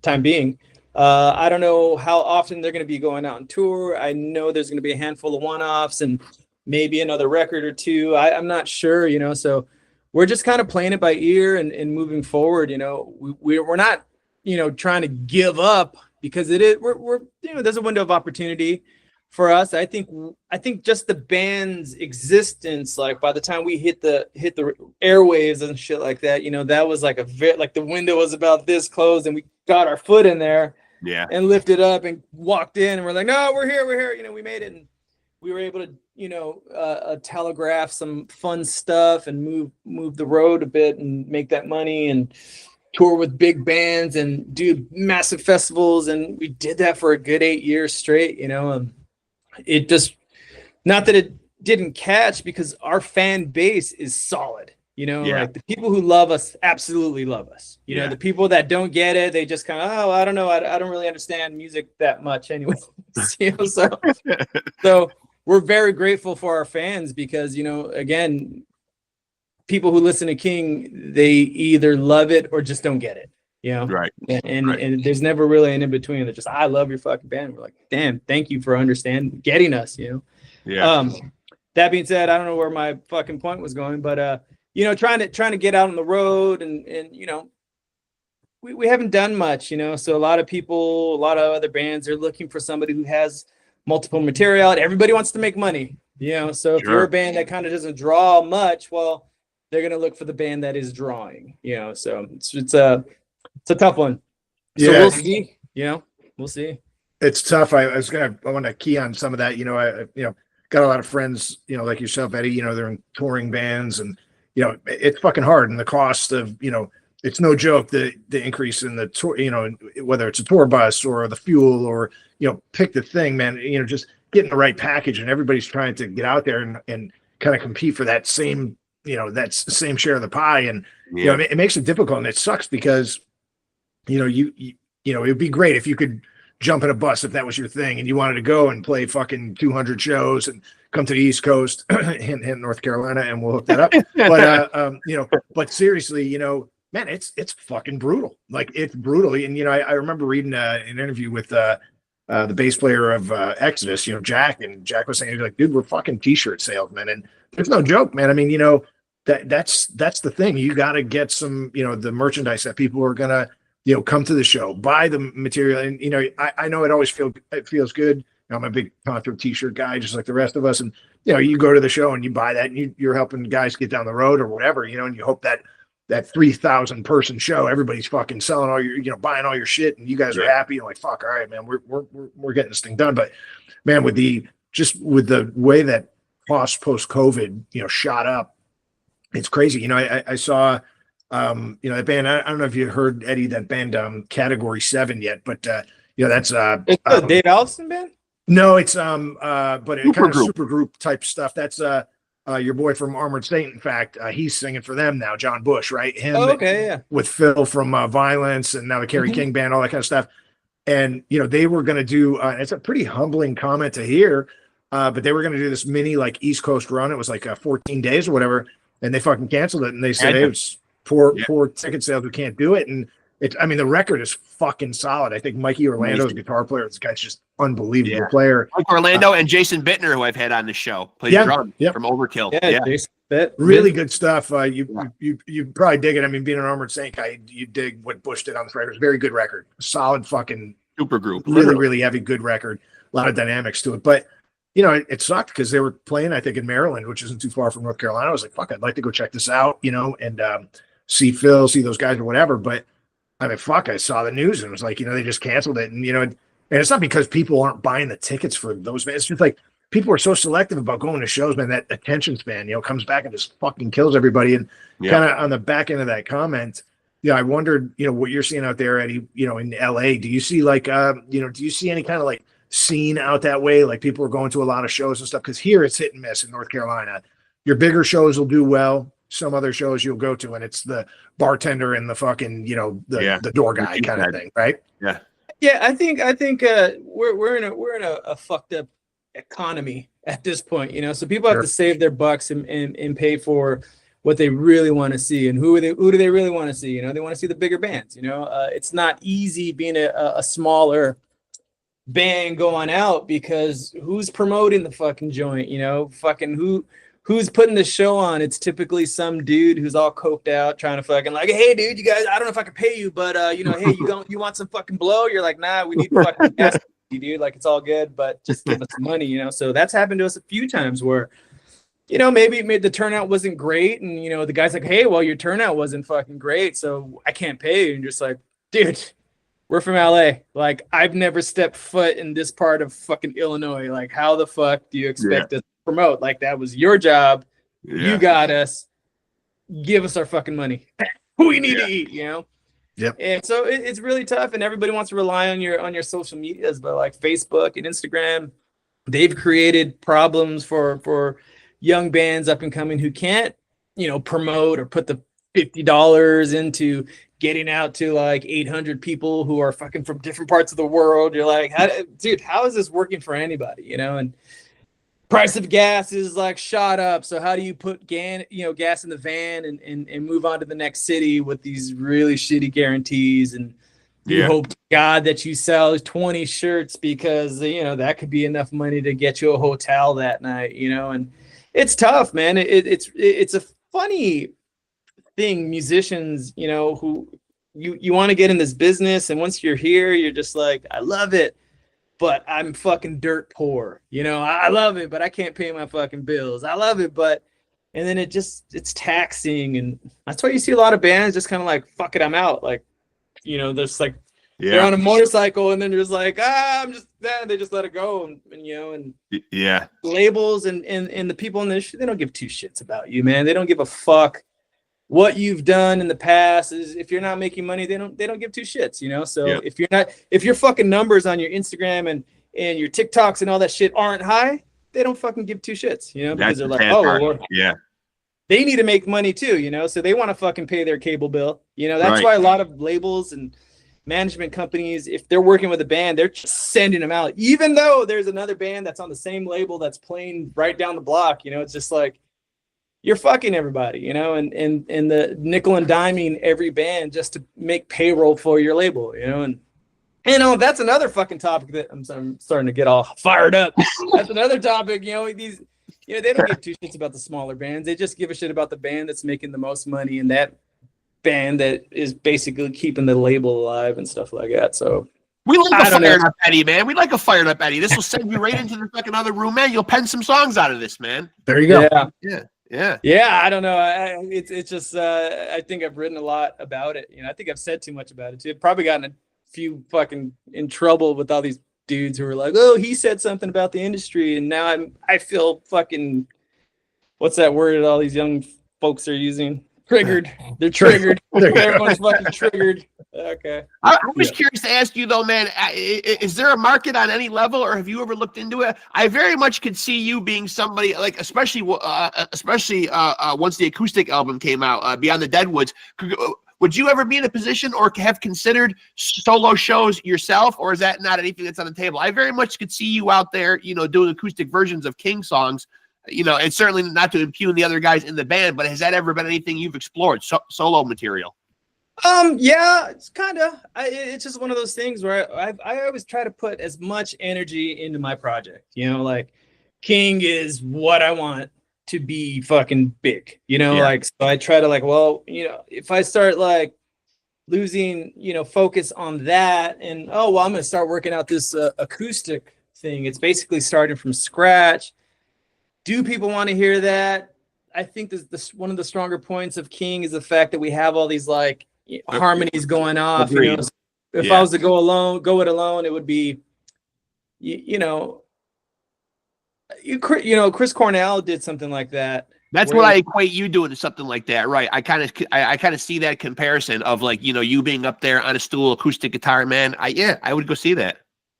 time being. I don't know how often they're going to be going out on tour. I know there's going to be a handful of one-offs and maybe another record or two. I'm not sure, you know, so we're just kind of playing it by ear and moving forward. You know, we're not, you know, trying to give up, because we're you know, there's a window of opportunity for us. I think just the band's existence, like by the time we hit the airwaves and shit like that, you know, that was like the window was about this close, and we got our foot in there, and lifted up and walked in, and we're like, no, we're here, you know, we made it. And we were able to, you know, telegraph some fun stuff and move the road a bit and make that money and tour with big bands and do massive festivals. And we did that for a good 8 years straight, you know. It just, not that it didn't catch, because our fan base is solid, you know, like the people who love us absolutely love us. You know, the people that don't get it, they just kind of, oh, I don't know. I don't really understand music that much anyway. You know, so we're very grateful for our fans, because, you know, again, people who listen to King, they either love it or just don't get it, you know? Right. And there's never really an in between. They're just, I love your fucking band. We're like, damn, thank you for getting us, you know? Yeah. That being said, I don't know where my fucking point was going, but, you know, trying to get out on the road and you know, we haven't done much, you know? So a lot of other bands are looking for somebody who has multiple material. Everybody wants to make money, you know. So if you're a band that kind of doesn't draw much, well, they're gonna look for the band that is drawing, you know. So it's a tough one. So we'll see, you know. We'll see. It's tough. I want to key on some of that. You know, I got a lot of friends, you know, like yourself, Eddie. You know, they're in touring bands, and you know, it's fucking hard, and the cost of, you know, it's no joke, the increase in the tour, you know, whether it's a tour bus or the fuel, or, you know, pick the thing, man, you know, just getting the right package, and everybody's trying to get out there and kind of compete for that same, you know, that same share of the pie. And, you know, it makes it difficult, and it sucks, because, you know, you know, it'd be great if you could jump in a bus, if that was your thing, and you wanted to go and play fucking 200 shows and come to the East Coast, hint, North Carolina, and we'll hook that up. But, you know, but seriously, you know, man, it's fucking brutal. Like, it's brutal. And, you know, I remember reading an interview with the bass player of Exodus, you know, Jack, and Jack was saying, like, dude, we're fucking t-shirt salesmen. And there's no joke, man. I mean, you know, that's the thing. You got to get some, you know, the merchandise that people are going to, you know, come to the show, buy the material. And, you know, I know it feels good. You know, I'm a big concert t-shirt guy, just like the rest of us. And, you know, you go to the show and you buy that, and you're helping guys get down the road or whatever, you know, and you hope that 3,000 person show, everybody's fucking selling all your, you know, buying all your shit, and you guys are happy and like, fuck, all right, man, we're getting this thing done. But man, with the way that costs post COVID, you know, shot up, it's crazy. You know, I saw, you know, that band, I don't know if you heard, Eddie, that band, Category 7 yet, but, you know, that's, it's the Dave Allison band? No, it's, but it kind of super group type stuff. That's, your boy from Armored Saint, in fact, he's singing for them now, John Bush, right? Him, with Phil from Violence, and now the KYNG band, all that kind of stuff. And, you know, they were going to do, it's a pretty humbling comment to hear, but they were going to do this mini, like, East Coast run. It was like 14 days or whatever. and they fucking canceled it, and they said, hey, it's poor ticket sales, we can't do it. And I mean, the record is fucking solid. I think Mikey Orlando's guitar player, this guy's just unbelievable player. Mike Orlando and Jason Bittner, who I've had on the show, plays drum from Overkill. Jason Bitt. Really good stuff. You probably dig it. I mean, being an Armored Saint guy, you dig what Bush did on this record. It's a very good record. Solid fucking super group. Really heavy, good record. A lot of dynamics to it. But, you know, it sucked because they were playing, I think, in Maryland, which isn't too far from North Carolina. I was like, fuck, I'd like to go check this out, you know, and see Phil, see those guys or whatever. But I mean, fuck, I saw the news and it was like, you know, they just canceled it. And, you know, and it's not because people aren't buying the tickets for those bands. It's just like people are so selective about going to shows, man, that attention span, you know, comes back and just fucking kills everybody. And kind of on the back end of that comment, yeah, I wondered, you know, what you're seeing out there, Eddie, you know, in LA. Do you see like, you know, do you see any kind of like scene out that way? Like people are going to a lot of shows and stuff. Cause here it's hit and miss in North Carolina. Your bigger shows will do well. Some other shows you'll go to and it's the bartender and the fucking, you know, the door guy kind of thing. Right. Yeah. Yeah. I think we're in a fucked up economy at this point, you know, so people have to save their bucks and pay for what they really want to see. And who do they really want to see? You know, they want to see the bigger bands, you know, it's not easy being a smaller band going out because who's promoting the fucking joint, you know, fucking who's putting the show on? It's typically some dude who's all coked out trying to fucking like, hey dude, you guys, I don't know if I can pay you, but you know, hey, you want some fucking blow? You're like, nah, we need fucking gas, dude. Like it's all good, but just give us some money, you know? So that's happened to us a few times where, you know, maybe the turnout wasn't great. And, you know, the guy's like, hey, well, your turnout wasn't fucking great, so I can't pay you. And just like, dude, we're from LA. Like, I've never stepped foot in this part of fucking Illinois. Like, how the fuck do you expect us to promote? Like, that was your job. You got us. Give us our fucking money. We need to eat, you know? Yep. And so it's really tough, and everybody wants to rely on your social medias, but like Facebook and Instagram, they've created problems for young bands up and coming who can't, you know, promote or put the $50 into getting out to like 800 people who are fucking from different parts of the world. You're like, dude, how is this working for anybody? You know, and price of gas is like shot up. So how do you put gas in the van and move on to the next city with these really shitty guarantees? And you hope to God that you sell 20 shirts because, you know, that could be enough money to get you a hotel that night, you know, and it's tough, man. It's a funny thing, musicians, you know, who you want to get in this business, and once you're here, you're just like, I love it, but I'm fucking dirt poor. You know, I love it, but I can't pay my fucking bills. I love it, but and then it's taxing, and that's why you see a lot of bands just kind of like, fuck it, I'm out. Like, you know, there's like they're on a motorcycle and then there's like, they just let it go, and you know, and labels and the people in this, they don't give two shits about you, man. They don't give a fuck what you've done in the past. Is if you're not making money, they don't give two shits, you know. So if your fucking numbers on your Instagram and your TikToks and all that shit aren't high, they don't fucking give two shits, you know, because they're like, they need to make money too, you know, so they want to fucking pay their cable bill, you know. That's why a lot of labels and management companies, if they're working with a band, they're just sending them out, even though there's another band that's on the same label that's playing right down the block, you know. It's just like, you're fucking everybody, you know, and the nickel and diming every band just to make payroll for your label, you know. And you know, that's another fucking topic that I'm starting to get all fired up. That's another topic, you know. These, you know, they don't give two shits about the smaller bands. They just give a shit about the band that's making the most money and that band that is basically keeping the label alive and stuff like that. So we like a fired up Eddie, man. We like a fired up Eddie. This will send you right into the fucking other room, man. You'll pen some songs out of this, man. There you go. Yeah. I don't know. It's just I think I've written a lot about it. You know, I think I've said too much about it too. I've probably gotten a few fucking in trouble with all these dudes who are like, oh, he said something about the industry, and now I feel fucking, what's that word that all these young folks are using? Triggered. They're triggered. Everyone's fucking triggered. Okay. I was curious to ask you though, man, is there a market on any level, or have you ever looked into it? I very much could see you being somebody like, especially once the acoustic album came out, Beyond the Deadwoods. Would you ever be in a position or have considered solo shows yourself, or is that not anything that's on the table? I very much could see you out there, you know, doing acoustic versions of KYNG songs, you know, and certainly not to impugn the other guys in the band, but has that ever been anything you've explored, solo material? Yeah, it's kind of, it's just one of those things where I always try to put as much energy into my project, you know, like King is what I want to be fucking big, you know, like, so I try to like, well, you know, if I start like losing, you know, focus on that and, oh, well, I'm going to start working out this acoustic thing. It's basically starting from scratch. Do people want to hear that? I think this one of the stronger points of King is the fact that we have all these like harmonies going off. You know, if I was to go it alone, it would be, you know, Chris Cornell did something like that. That's what I equate you doing to something like that, right? I kind of see that comparison of like, you know, you being up there on a stool, acoustic guitar, man. I would go see that.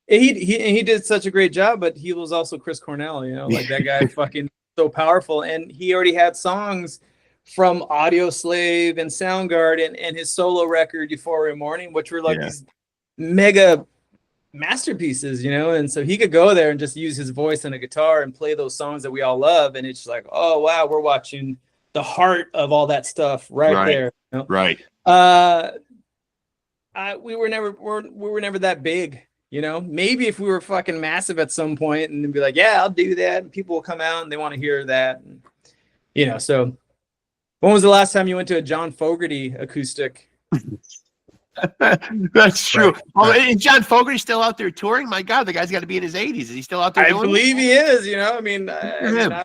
He did such a great job, but he was also Chris Cornell, you know, like that guy fucking so powerful, and he already had songs from Audio Slave and Soundgarden and his solo record Euphoria Morning, which were like these mega masterpieces, you know, and so he could go there and just use his voice and a guitar and play those songs that we all love, and it's like, oh wow, we're watching the heart of all that stuff right there, you know? Right. We were never that big, you know. Maybe if we were fucking massive at some point and be like, yeah, I'll do that, and people will come out and they want to hear that, and, you know. So when was the last time you went to a John Fogerty acoustic? That's true. Oh, is John Fogerty still out there touring? My God, the guy's got to be in his 80s. Is he still out there? I believe he is. You know, I mean, I don't know.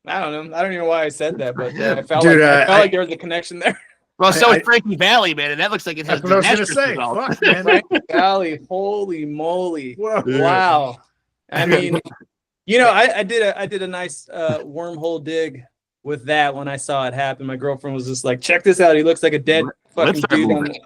I don't even know why I said that, but I felt like there was a connection there. Well, so is Frankie Valli, man, and that looks like it has. That's what I was going to say. Fuck, man. Frankie Valli, holy moly! Whoa. Wow. I mean, you know, I did a nice wormhole dig with that when I saw it happen. My girlfriend was just like, "Check this out. He looks like a dead fucking dude."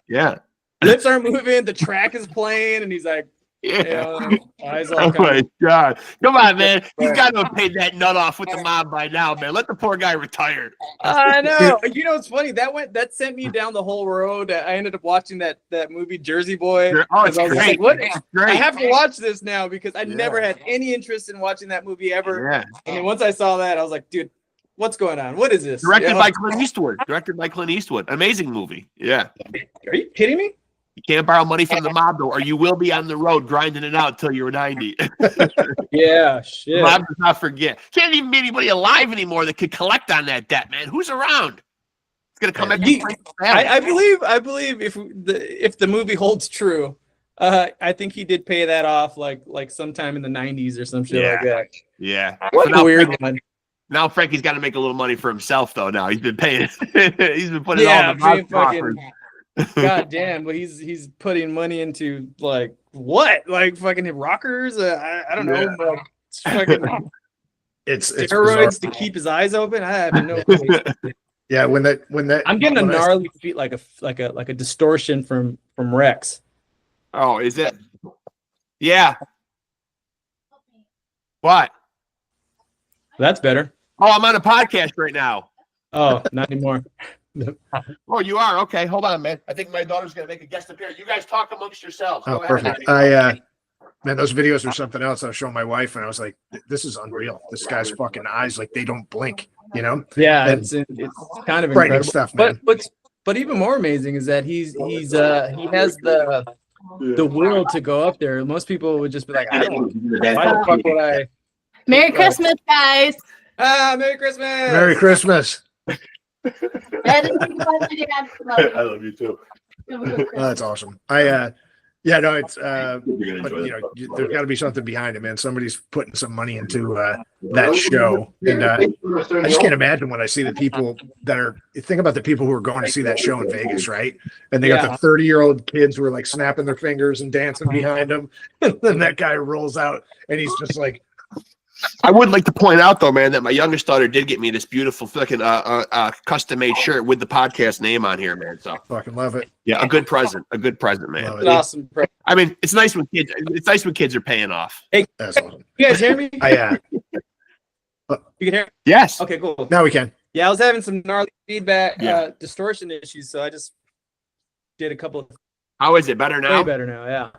Lips aren't moving. The track is playing, and he's like, you know, eyes all my God. Come on, man. You've got to have paid that nut off with the mob by now, man. Let the poor guy retire. I know. You know, it's funny. That sent me down the whole road. I ended up watching that movie Jersey Boy. Oh, it's great. Like, what? It's great. I have to watch this now because I never had any interest in watching that movie ever. Yeah. And then once I saw that, I was like, dude, what's going on? What is this? Directed by Clint Eastwood. Amazing movie. Yeah. Are you kidding me? You can't borrow money from the mob, though, or you will be on the road grinding it out till you're 90. Yeah, shit. The mob does not forget. Can't even be anybody alive anymore that could collect on that debt, man. Who's around? It's gonna come I believe if the movie holds true, I think he did pay that off like sometime in the 90s or some shit like that. Yeah. What a weird one. Now Frankie's got to make a little money for himself, though. Now he's been paying. He's been putting all the mob. God damn, but he's putting money into like what? Like fucking rockers? I don't know. Like, fucking it's steroids to keep his eyes open. I have no clue. Yeah, when that I'm getting a gnarly feet like a distortion from Rexx. Oh, is it? Yeah. What? That's better. Oh, I'm on a podcast right now. Oh, not anymore. Oh, you are? Okay, hold on, man. I think my daughter's going to make a guest appearance. You guys talk amongst yourselves. Oh, perfect. Man, those videos are something else. I was showing my wife, and I was like, this is unreal. This guy's fucking eyes, like, they don't blink, you know? Yeah, and it's kind of incredible stuff, man. But even more amazing is that he has the will to go up there. Most people would just be like, I don't know. Why the fuck would I? Merry Christmas, guys. Merry Christmas. Merry Christmas. I love you too. Oh, that's awesome. It's but you know, there's got to be something behind it, man. Somebody's putting some money into that show, and I just can't imagine when I see the people think about the people who are going to see that show in Vegas, right? And they got the 30-year-old kids who are like snapping their fingers and dancing behind them, and then that guy rolls out and he's just like. I would like to point out, though, man, that my youngest daughter did get me this beautiful fucking custom-made shirt with the podcast name on here, man. So fucking love it. Yeah, a good present, man. An awesome present. I mean, it's nice when kids are paying off. Hey, that's awesome. You guys hear me? You can hear? Yes. Okay, cool. Now we can. Yeah, I was having some gnarly feedback, distortion issues, so I just did a couple of. How is it? Better now? Way better now. Yeah.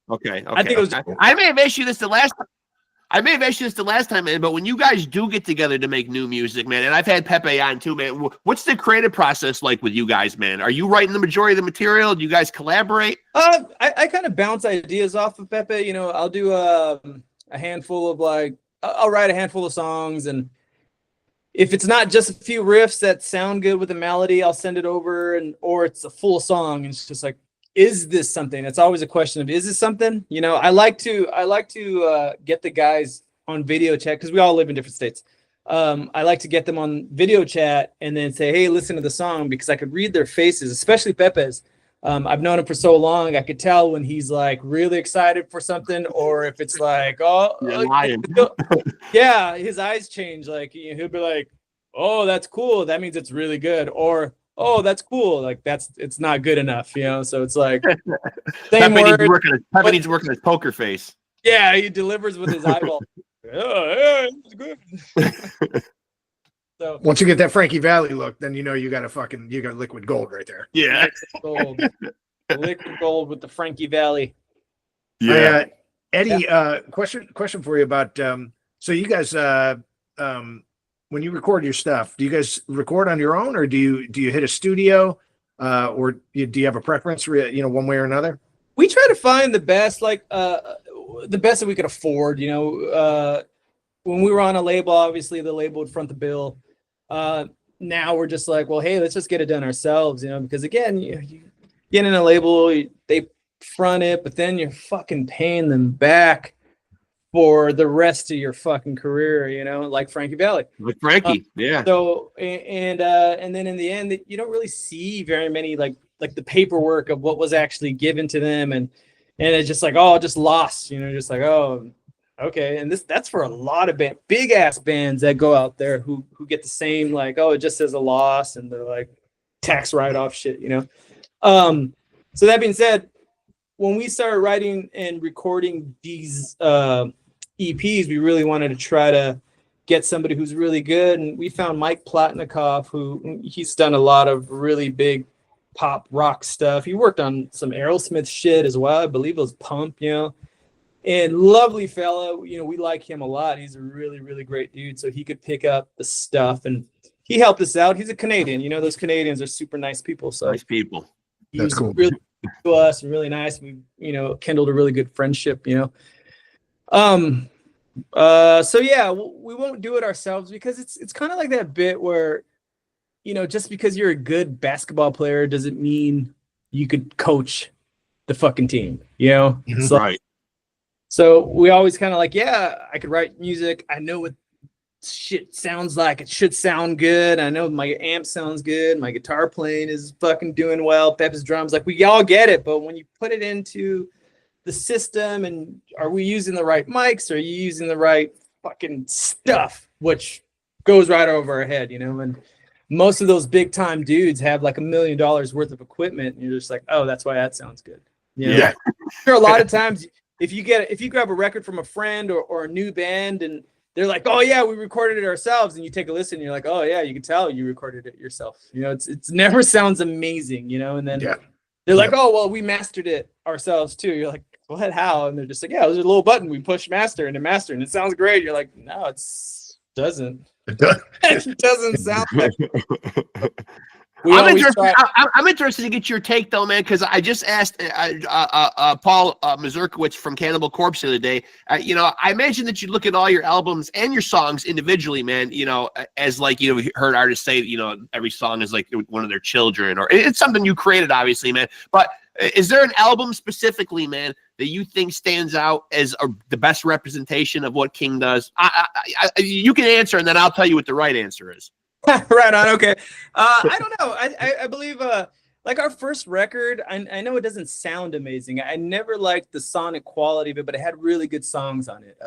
Okay. I think it was. I may have issued this the last time. I may have asked you this the last time, man, but when you guys do get together to make new music, man, and I've had Pepe on too, man, what's the creative process like with you guys, man? Are you writing the majority of the material? Do you guys collaborate? I kind of bounce ideas off of Pepe. You know, I'll do a handful of I'll write a handful of songs, and if it's not just a few riffs that sound good with the melody, I'll send it over, or it's a full song, and it's just like, is this something? It's always a question of, is this something? You know, I like to get the guys on video chat, because we all live in different states. I like to get them on video chat and then say, hey, listen to the song, because I could read their faces, especially Pepe's. I've known him for so long. I could tell when he's like really excited for something, or if it's like, oh, yeah, his eyes change. Like, he'll be like, oh, that's cool. That means it's really good. Or, oh, that's cool. Like, it's not good enough, you know? So it's like, same word. Pepe needs to work on his poker face. Yeah, he delivers with his eyeball. Oh, yeah, it's good. So once you get that Frankie Valli look, then you know you got liquid gold right there. Yeah. Gold. Liquid gold with the Frankie Valli. Yeah. Eddie, question for you about so you guys when you record your stuff, do you guys record on your own, or do you hit a studio, or do you have a preference, one way or another? We try to find the best, the best that we could afford. You know, when we were on a label, obviously the label would front the bill. Now we're just like, well, hey, let's just get it done ourselves, you know, because again, you get in a label, they front it, but then you're fucking paying them back for the rest of your fucking career, you know, like Frankie Valli. With Frankie, yeah. So and then in the end, you don't really see very many like the paperwork of what was actually given to them, and it's just like, oh, just lost, you know, just like, oh, okay. And that's for a lot of big ass bands that go out there who get the same, like, oh, it just says a loss, and they're like tax write-off shit, you know. So that being said, when we started writing and recording these EPs, we really wanted to try to get somebody who's really good, and we found Mike Plotnikoff, who he's done a lot of really big pop rock stuff. He worked on some Aerosmith shit as well. I believe it was Pump, you know. And lovely fellow, you know, we like him a lot. He's a really, really great dude. So he could pick up the stuff, and he helped us out. He's a Canadian. You know, those Canadians are super nice people. So nice people. That's cool. Really good to us and really nice. We, you know, kindled a really good friendship, you know. So yeah, we won't do it ourselves, because it's kind of like that bit where, you know, just because you're a good basketball player doesn't mean you could coach the fucking team, you know? Mhm. So, Right. so we always kind of like, yeah, I could write music. I know what shit sounds like. It should sound good. I know my amp sounds good. My guitar playing is fucking doing well. Pep's drums, like, we all get it. But when you put it into the system, and are we using the right mics? Are you using the right fucking stuff? Which goes right over our head, you know? And most of those big time dudes have like $1 million worth of equipment, and you're just like, oh, that's why that sounds good. You know? Yeah. Sure, a lot of times if you grab a record from a friend or a new band, and they're like, oh yeah, we recorded it ourselves, and you take a listen, and you're like, oh yeah, you can tell you recorded it yourself. You know, it's never sounds amazing, you know. And then they're like, oh well, we mastered it ourselves too. You're like, what, how? And they're just like, yeah, there's a little button, we push master, and it sounds great. You're like, no, it doesn't. It doesn't sound like. I'm interested to get your take though, man, because I just asked Paul Mazurkiewicz from Cannibal Corpse the other day. You know, I imagine that you look at all your albums and your songs individually, man. You know, as like, you know, you heard artists say, you know, every song is like one of their children, or it's something you created, obviously, man. But is there an album specifically, man, that you think stands out as the best representation of what King does? You can answer, and then I'll tell you what the right answer is. Right on. Okay. I don't know. I believe like our first record, I know it doesn't sound amazing. I never liked the sonic quality of it, but it had really good songs on it.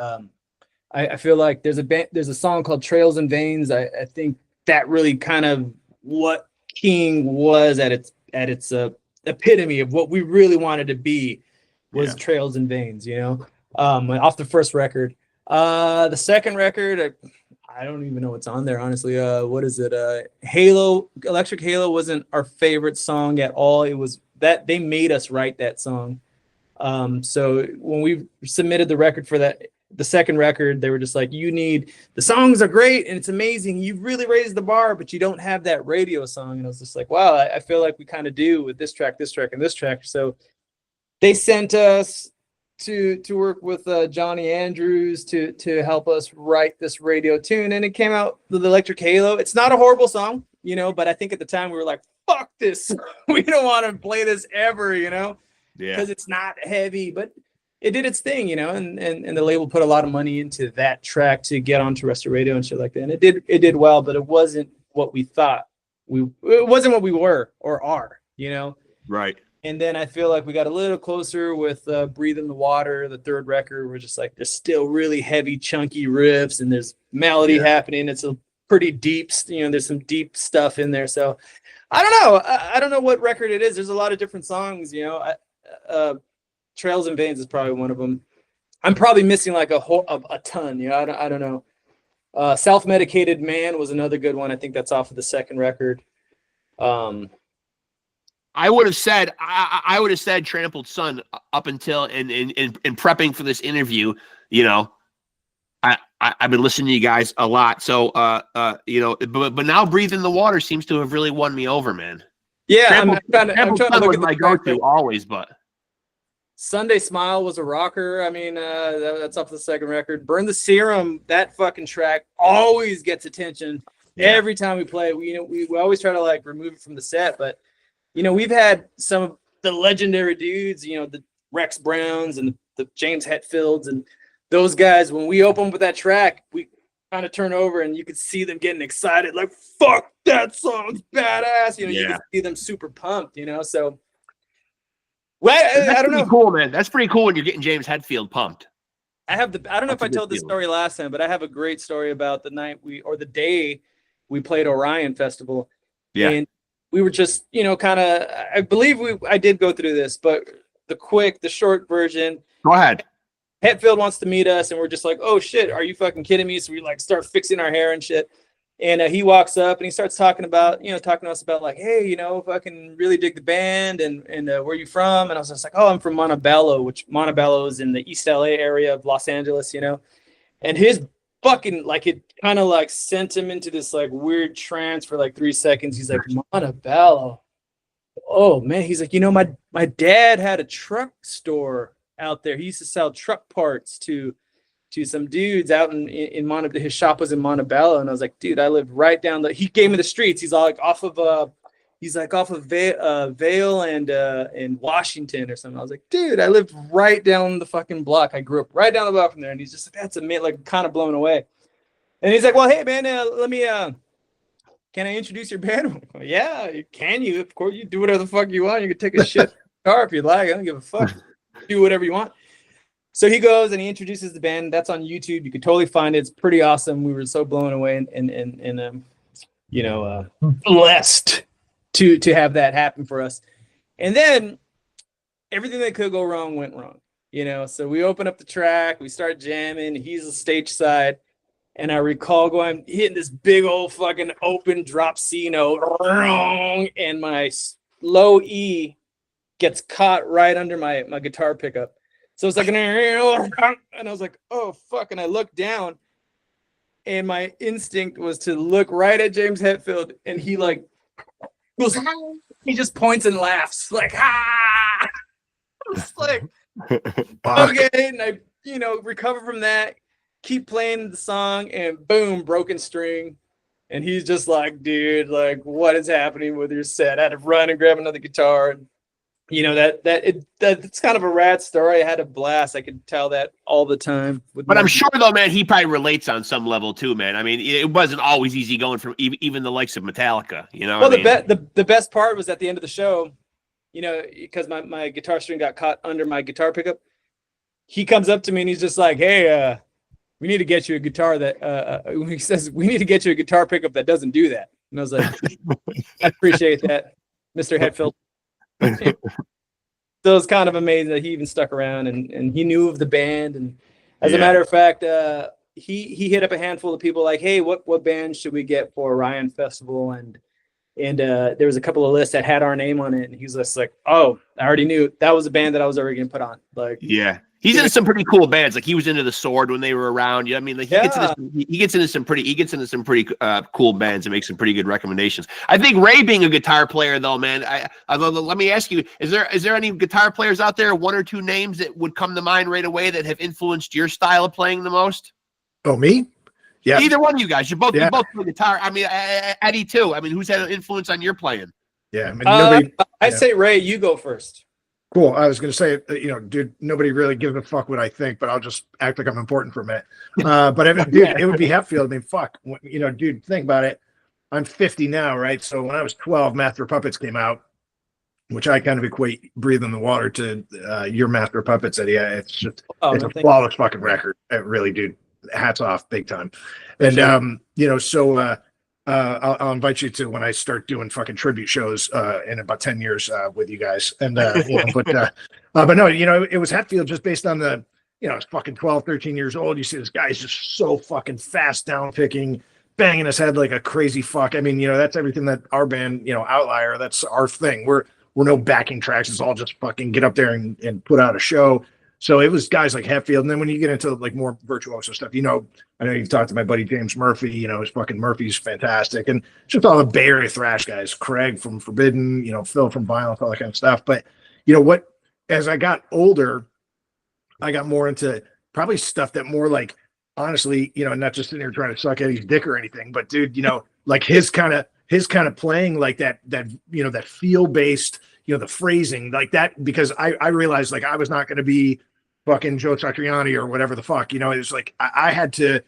I feel like there's a song called Trails and Veins. I think that really kind of what King was at its epitome of what we really wanted to be was Trails and Veins, you know, off the first record. The second record, I don't even know what's on there, honestly. What is it? Electric Halo wasn't our favorite song at all. It was that they made us write that song. So when we submitted the record for that the second record, they were just like, the songs are great and it's amazing. You've really raised the bar, but you don't have that radio song. And I was just like, wow, I feel like we kind of do with this track, and this track. So they sent us to work with Johnny Andrews to help us write this radio tune. And it came out with Electric Halo. It's not a horrible song, you know, but I think at the time we were like, fuck this. We don't want to play this ever, you know, because it's not heavy, but it did its thing, you know, and the label put a lot of money into that track to get onto Resto Radio and shit like that. And it did well, but it wasn't what we thought. It wasn't what we were or are, you know? Right. And then I feel like we got a little closer with Breathe in the Water, the third record. We're just like, there's still really heavy, chunky riffs and there's melody happening. It's a pretty deep, you know, there's some deep stuff in there. So I don't know. I don't know what record it is. There's a lot of different songs, you know. Trails and Veins is probably one of them. I'm probably missing like a ton, you know. I don't know. Self-Medicated Man was another good one. I think that's off of the second record. I would have said Trampled Sun up until in prepping for this interview. You know, I've been listening to you guys a lot. So you know, but now Breathe in the Water seems to have really won me over, man. Yeah, Trampled I'm trying to look at my go-to always, but Sunday Smile was a rocker. I mean, that's off the second record. Burn the Serum, that fucking track always gets attention every time we play it. We always try to like remove it from the set, but you know, we've had some of the legendary dudes, you know, the Rexx Browns and the James Hetfields and those guys. When we open with that track, we kind of turn over and you could see them getting excited, like, fuck, that song's badass. You know, you can see them super pumped, you know, so. Well, I don't know. Cool, man. That's pretty cool when you're getting James Hetfield pumped. I don't know if I told this story last time, but I have a great story about the day we played Orion Festival. Yeah. And we were just, you know, kind of, I believe I did go through this, but the short version. Go ahead. Hetfield wants to meet us, and we're just like, oh shit, are you fucking kidding me? So we like start fixing our hair and shit. And he walks up and he starts talking to us about like, hey, you know, if I can really dig the band and where you from? And I was just like, oh, I'm from Montebello, which Montebello is in the East LA area of Los Angeles, you know. And his fucking like it kind of like sent him into this like weird trance for like 3 seconds. He's like, Montebello. Oh man, he's like, you know, my dad had a truck store out there. He used to sell truck parts to some dudes out in Montebello. His shop was in Montebello, and I was like, dude, I lived right down he gave me the streets. He's all like off of Vail and Washington or something. I was like, dude, I lived right down the fucking block. I grew up right down the block from there. And he's just like, that's amazing, like kind of blown away. And he's like, well, hey man, can I introduce your band? Well, yeah, can you? Of course, you do whatever the fuck you want. You can take a shit car if you like. I don't give a fuck. Do whatever you want. So he goes and he introduces the band. That's on YouTube. You could totally find it. It's pretty awesome. We were so blown away and you know, blessed to have that happen for us. And then everything that could go wrong went wrong. You know, so we open up the track, we start jamming. He's a stage side, and I recall hitting this big old fucking open drop C note, and my low E gets caught right under my guitar pickup. So it's like, and I was like, oh, fuck. And I looked down, and my instinct was to look right at James Hetfield, and he like goes, he just points and laughs, like, ah! It's like, okay. And I, you know, recover from that, keep playing the song, and boom, broken string. And he's just like, dude, like, what is happening with your set? I had to run and grab another guitar. And, you know, that's kind of a rad story. I had a blast. I could tell that all the time. But I'm sure, though, man, he probably relates on some level, too, man. I mean, it wasn't always easy going from even the likes of Metallica, you know? Well, the best part was at the end of the show, you know, because my guitar string got caught under my guitar pickup. He comes up to me and he's just like, hey, we need to get you a guitar that, he says, we need to get you a guitar pickup that doesn't do that. And I was like, I appreciate that, Mr. Hetfield. So it's kind of amazing that he even stuck around and he knew of the band. And as a matter of fact, he hit up a handful of people like, hey, what band should we get for Orion Festival? And there was a couple of lists that had our name on it. And he was just like, oh, I already knew that was a band that I was already going to put on. Like, yeah. He's in some pretty cool bands. Like he was into the Sword when they were around. You know, I mean, like he gets into some pretty cool bands and makes some pretty good recommendations. I think Ray, being a guitar player, though, man, let me ask you: is there any guitar players out there, one or two names that would come to mind right away that have influenced your style of playing the most? Oh, me? Yeah. Either one of you guys. You both play guitar. I mean, Eddie too. I mean, who's had an influence on your playing? Yeah, I mean, I say Ray, you go first. Cool. I was going to say, dude, nobody really gives a fuck what I think, but I'll just act like I'm important for a minute. But it would be Hetfield. I mean, fuck, dude, think about it. I'm 50 now, right? So when I was 12, Master of Puppets came out, which I kind of equate Breathe in the Water to your Master of Puppets, Eddie. It's just, it's a flawless fucking record. It really, dude, hats off big time. And, I'll invite you to when I start doing fucking tribute shows in about 10 years with you guys. And but no, it was Hetfield just based on the, it's fucking 12, 13 years old. You see this guy's just so fucking fast down picking, banging his head like a crazy fuck. I mean, that's everything that our band, Outlier, that's our thing. We're no backing tracks. It's all just fucking get up there and put out a show. So it was guys like Hetfield. And then when you get into like more virtuoso stuff, I know you've talked to my buddy James Murphy, his fucking Murphy's fantastic. And just all the Bay Area thrash guys, Craig from Forbidden, Phil from Violence, all that kind of stuff. But as I got older, I got more into probably stuff that more like, honestly, not just sitting there trying to suck Eddie's dick or anything, but dude, like his kind of playing like that feel based, the phrasing like that, because I realized like I was not going to be fucking Joe Satriani or whatever the fuck, it was like I had to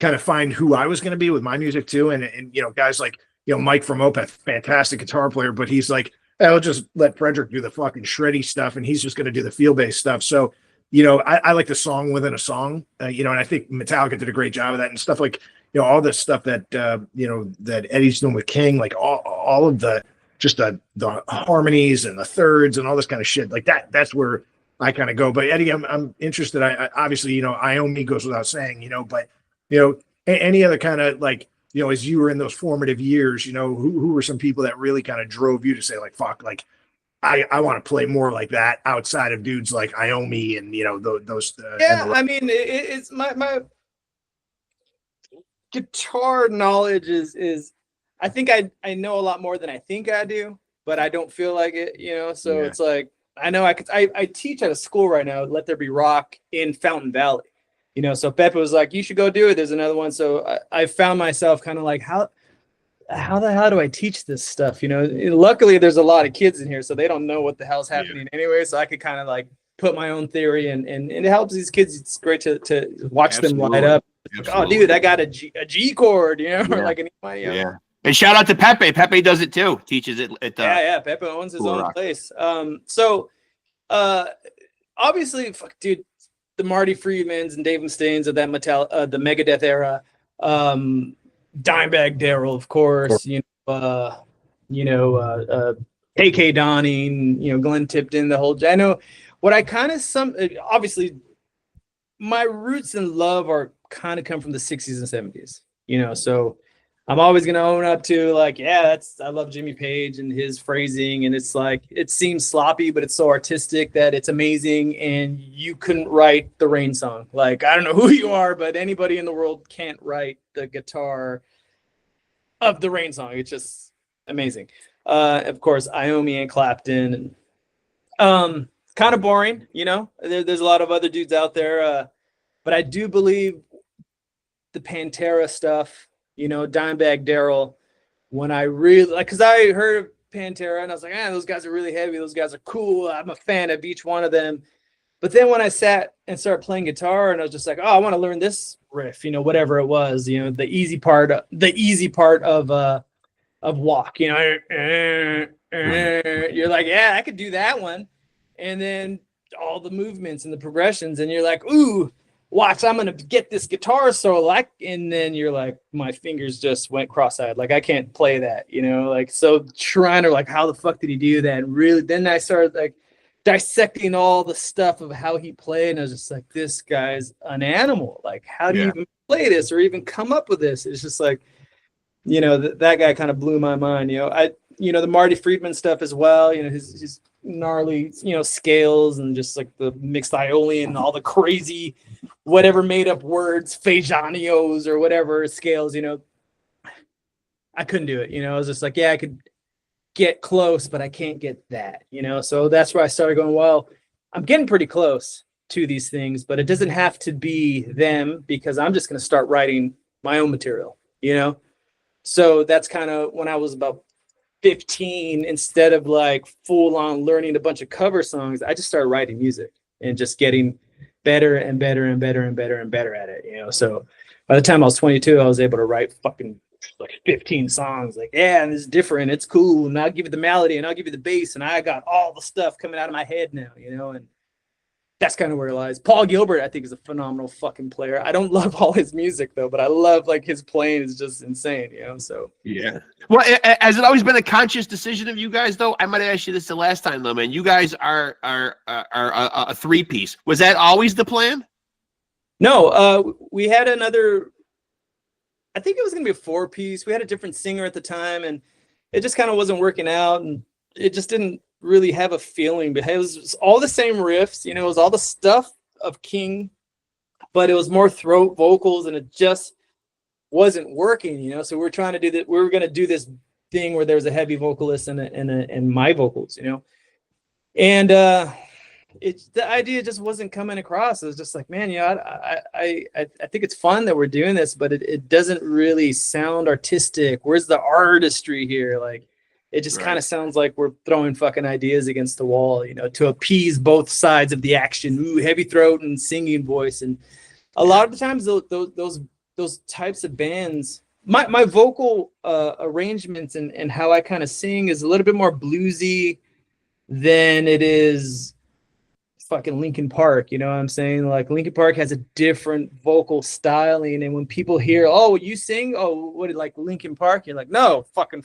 kind of find who I was going to be with my music too. And guys like, Mike from Opeth, fantastic guitar player, but he's like, I'll just let Frederick do the fucking shreddy stuff and he's just going to do the feel-based stuff. So, I like the song within a song, and I think Metallica did a great job of that and stuff like, all this stuff that, that Eddie's doing with King, like all of the harmonies and the thirds and all this kind of shit like that. That's where I kind of go. But Eddie, I'm interested. I obviously, I own me goes without saying, but, any other kind of like, as you were in those formative years, who were some people that really kind of drove you to say like, fuck, like I want to play more like that outside of dudes like Iommi and, those. I mean, it's my guitar knowledge is I think I know a lot more than I think I do, but I don't feel like it, so it's like, I know I teach at a school right now, Let There Be Rock in Fountain Valley, so Pepe was like, you should go do it. There's another one. So I found myself kind of like, how the hell do I teach this stuff? Luckily there's a lot of kids in here, so they don't know what the hell's happening anyway. So I could kind of like put my own theory and it helps these kids. It's great to watch them light up. Like, oh dude, I got a G chord, or like anybody. And shout out to Pepe. Pepe does it too. Teaches it at Pepe owns his own place. Obviously, fuck, dude, the Marty Friedmans and Dave Mustaine's of that the Megadeth era, Dimebag Darrell, of course, KK Downing, Glenn Tipton, the whole. I know what I kind of obviously my roots in love are kind of come from the 60s and 70s, so I'm always going to own up to like, I love Jimmy Page and his phrasing. And it's like, it seems sloppy, but it's so artistic that it's amazing. And you couldn't write the Rain song. Like, I don't know who you are, but anybody in the world can't write the guitar of the Rain song. It's just amazing. Of course, Iommi and Clapton. And kind of boring, there's a lot of other dudes out there. But I do believe the Pantera stuff, Dimebag Darrell, when I really like, because I heard of Pantera and I was like, those guys are really heavy. Those guys are cool. I'm a fan of each one of them. But then when I sat and started playing guitar and I was just like, I want to learn this riff, whatever it was, the easy part of Walk, you're like, I could do that one. And then all the movements and the progressions and you're like, ooh, watch, I'm going to get this guitar solo. And then you're like, my fingers just went cross-eyed. Like, I can't play that, so trying to like, how the fuck did he do that? And really, then I started like dissecting all the stuff of how he played. And I was just like, this guy's an animal. Like, how do you even play this or even come up with this? It's just like, that guy kind of blew my mind, the Marty Friedman stuff as well. His gnarly, scales and just like the mixed Iolian and all the crazy, whatever made up words, Fajanios or whatever scales, I couldn't do it. I was just like, yeah, I could get close, but I can't get that, So that's where I started going, well, I'm getting pretty close to these things, but it doesn't have to be them because I'm just going to start writing my own material, So that's kind of when I was about 15, instead of like full on learning a bunch of cover songs, I just started writing music and just getting better and better and better and better and better at it, So by the time I was 22, I was able to write fucking like 15 songs. Like, yeah, and it's different, it's cool, and I'll give you the melody and I'll give you the bass, and I got all the stuff coming out of my head now, and that's kind of where it lies. Paul Gilbert, I think, is a phenomenal fucking player. I don't love all his music though, but I love like his playing is just insane, So yeah. Well, has it always been a conscious decision of you guys though? I might have asked you this the last time though, man. You guys are a three-piece. Was that always the plan? No, we had another. I think it was gonna be a 4-piece. We had a different singer at the time, and it just kind of wasn't working out, and it just didn't really have a feeling. But it was all the same riffs, it was all the stuff of King, but it was more throat vocals, and it just wasn't working, So we're trying to do that. We were gonna do this thing where there was a heavy vocalist and my vocals, and the idea just wasn't coming across. It was just like, man, I think it's fun that we're doing this, but it doesn't really sound artistic. Where's the artistry here? Like, it just kind of sounds like we're throwing fucking ideas against the wall, to appease both sides of the action. Ooh, heavy throat and singing voice. And a lot of the times those types of bands, my vocal arrangements and how I kind of sing is a little bit more bluesy than it is fucking Linkin Park, you know what I'm saying? Like, Linkin Park has a different vocal styling, and when people hear, oh, you sing, oh, what, like Linkin Park, you're like, no, fucking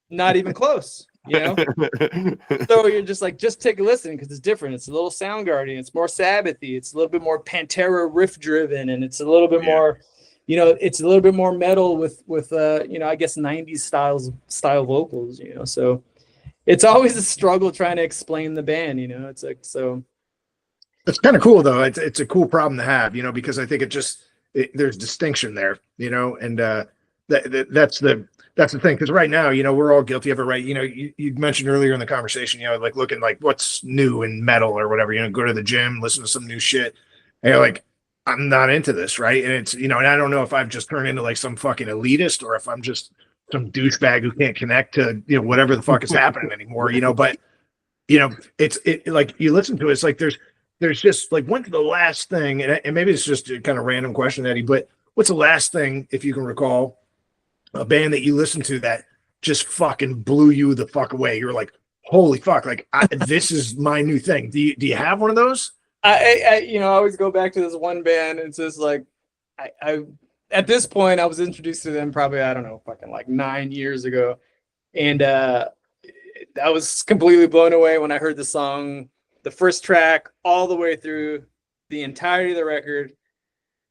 not even close, So you're just like, just take a listen, because it's different. It's a little Soundgarden, it's more Sabbathy, it's a little bit more Pantera riff driven, and it's a little bit more, it's a little bit more metal with I guess 90s style vocals, so it's always a struggle trying to explain the band, it's like, so. It's kind of cool though. It's a cool problem to have, because I think there's distinction there, and that's the thing. Because right now, we're all guilty of it, right? You mentioned earlier in the conversation, like looking like what's new in metal or whatever, go to the gym, listen to some new shit. And you're like, I'm not into this, right? And it's, and I don't know if I've just turned into like some fucking elitist or if I'm just some douchebag who can't connect to whatever the fuck is happening anymore, but it's like you listen to it, it's like there's just like, when's the last thing, and maybe it's just a kind of random question, Eddie, but what's the last thing, if you can recall, a band that you listened to that just fucking blew you the fuck away? You're like, holy fuck, like this is my new thing. Do you have one of those? I always go back to this one band. It's just like I at this point, I was introduced to them probably, I don't know, fucking like 9 years ago. And I was completely blown away when I heard the song, the first track, all the way through the entirety of the record.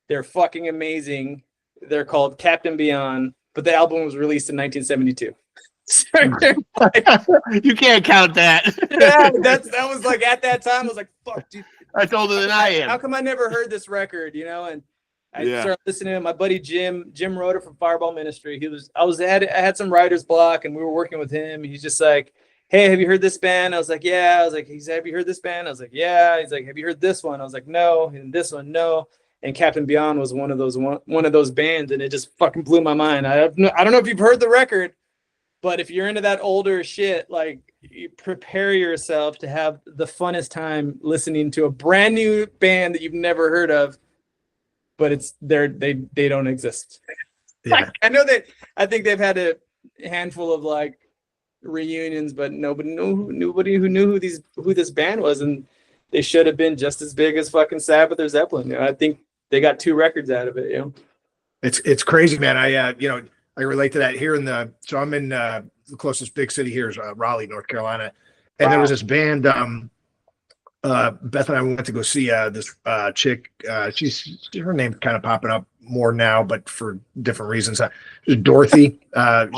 They're fucking amazing. They're called Captain Beyond, but the album was released in 1972. You can't count that. Yeah, that was like, at that time, I was like, fuck, dude. That's older than I am. How come I never heard this record, And I started listening to my buddy Jim Roeder from Fireball Ministry. I had some writer's block, and we were working with him. He's just like, hey, have you heard this band? I was like, yeah. I was like, he said, have you heard this band? I was like, yeah. He's like, have you heard this one? I was like, no. And this one, no. And Captain Beyond was one of those bands, and it just fucking blew my mind. I don't know if you've heard the record, but if you're into that older shit, like, you prepare yourself to have the funnest time listening to a brand new band that you've never heard of, but they don't exist. Yeah. I think they've had a handful of like reunions, but nobody who knew who this band was, and they should have been just as big as fucking Sabbath or Zeppelin. I think they got 2 records out of it. It's crazy, man. I relate to that here so I'm in the closest big city here is Raleigh, North Carolina. And there was this band, Beth and I went to go see this chick. Her name's kind of popping up more now, but for different reasons. Dorothy.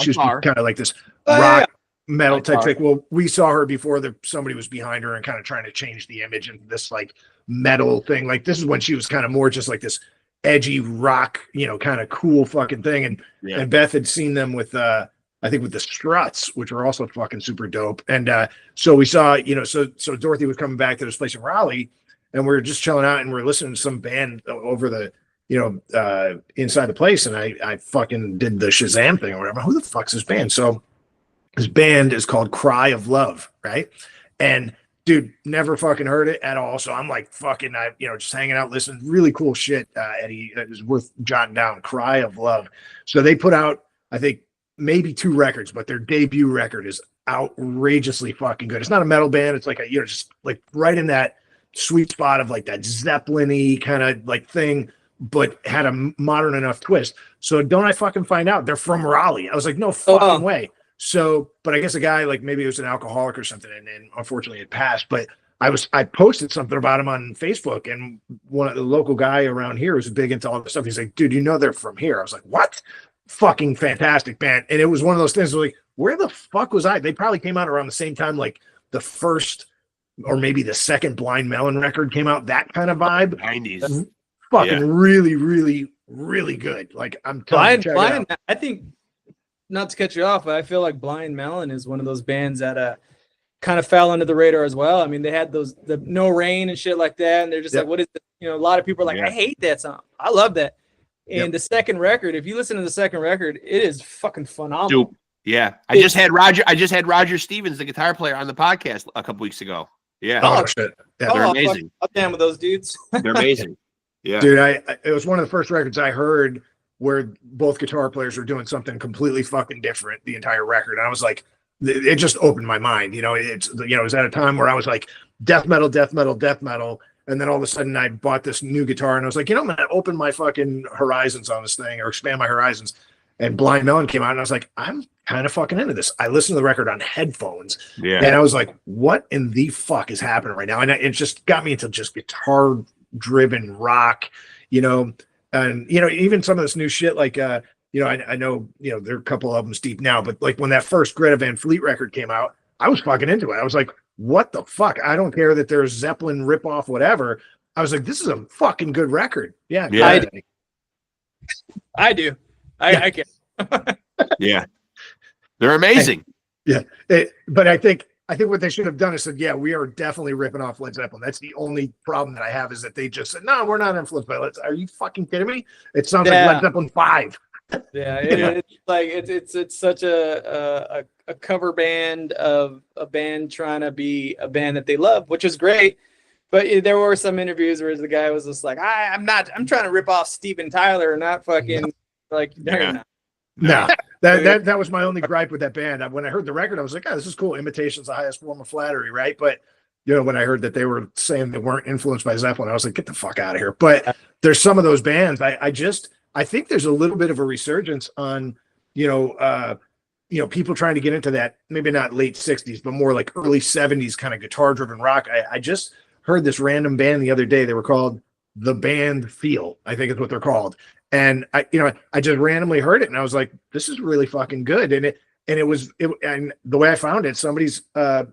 She's kind of like this rock. metal Like type art. chick. Well, we saw her before somebody was behind her and kind of trying to change the image into this like metal thing. Like this is when she was kind of more just like this edgy rock, kind of cool fucking thing. And Beth had seen them with I think with the Struts, which were also fucking super dope. And so we saw, so Dorothy was coming back to this place in Raleigh, and we were just chilling out and we are listening to some band over the inside the place, and I fucking did the Shazam thing or whatever. Who the fuck's this band? So this band is called Cry of Love, right? And dude, never fucking heard it at all. So I'm like fucking, just hanging out, listening. Really cool shit, Eddie. It was worth jotting down. Cry of Love. So they put out, I think, maybe 2 records, but their debut record is outrageously fucking good. It's not a metal band. It's like a, just like right in that sweet spot of like that Zeppelin-y kind of like thing, but had a modern enough twist. So don't I fucking find out they're from Raleigh? I was like, no fucking way. So, but I guess a guy like maybe it was an alcoholic or something, and then unfortunately it passed. But I posted something about him on Facebook, and one of the local guy around here who's big into all this stuff. He's like, dude, they're from here. I was like, what? Fucking fantastic band. And it was one of those things where like, where the fuck was I? They probably came out around the same time, like the first or maybe the second Blind Melon record came out, that kind of vibe. 90s. Fucking really, really, really good. Like I'm telling you, Blind, I think, not to cut you off, but I feel like Blind Melon is one of those bands that kind of fell under the radar as well. I mean, they had the No Rain and shit like that, and they're just like, what is it? A lot of people are like, I hate that song. I love that. And the second record, if you listen to the second record, it is fucking phenomenal. Dude, yeah. I just had Roger Stevens, the guitar player, on the podcast a couple weeks ago. Yeah. Oh shit. Yeah, they're amazing. I'm down with those dudes. They're amazing. Yeah. Dude, it was one of the first records I heard where both guitar players were doing something completely fucking different the entire record. And I was like, it just opened my mind. It was at a time where I was like death metal, death metal, death metal. And then all of a sudden I bought this new guitar and I was like, I'm going to open my fucking horizons on this thing or expand my horizons. And Blind Melon came out and I was like, I'm kind of fucking into this. I listened to the record on headphones and I was like, what in the fuck is happening right now? And it just got me into just guitar driven rock, and, even some of this new shit, like, I know, there are a couple albums deep now, but like when that first Greta Van Fleet record came out, I was fucking into it. I was like, what the fuck? I don't care that there's Zeppelin ripoff, whatever. I was like, this is a fucking good record. Yeah. I do. I can. Yeah. They're amazing. Yeah. But I think what they should have done is said, yeah, we are definitely ripping off Led Zeppelin. That's the only problem that I have is that they just said, no, we're not influenced by Led Zeppelin. Are you fucking kidding me? It sounds like Led Zeppelin 5. Yeah, it's like it's such a cover band of a band trying to be a band that they love, which is great. But there were some interviews where the guy was just like, I'm trying to rip off Steven Tyler, not fucking like No, that was my only gripe with that band. When I heard the record, I was like, this is cool. Imitation's the highest form of flattery, right? But when I heard that they were saying they weren't influenced by Zeppelin, I was like, get the fuck out of here. But there's some of those bands. I think there's a little bit of a resurgence on, people trying to get into that, maybe not late 60s, but more like early 70s kind of guitar driven rock. I just heard this random band the other day. They were called The Band Feel, I think is what they're called. And I just randomly heard it and I was like, this is really fucking good. And and the way I found it, somebody's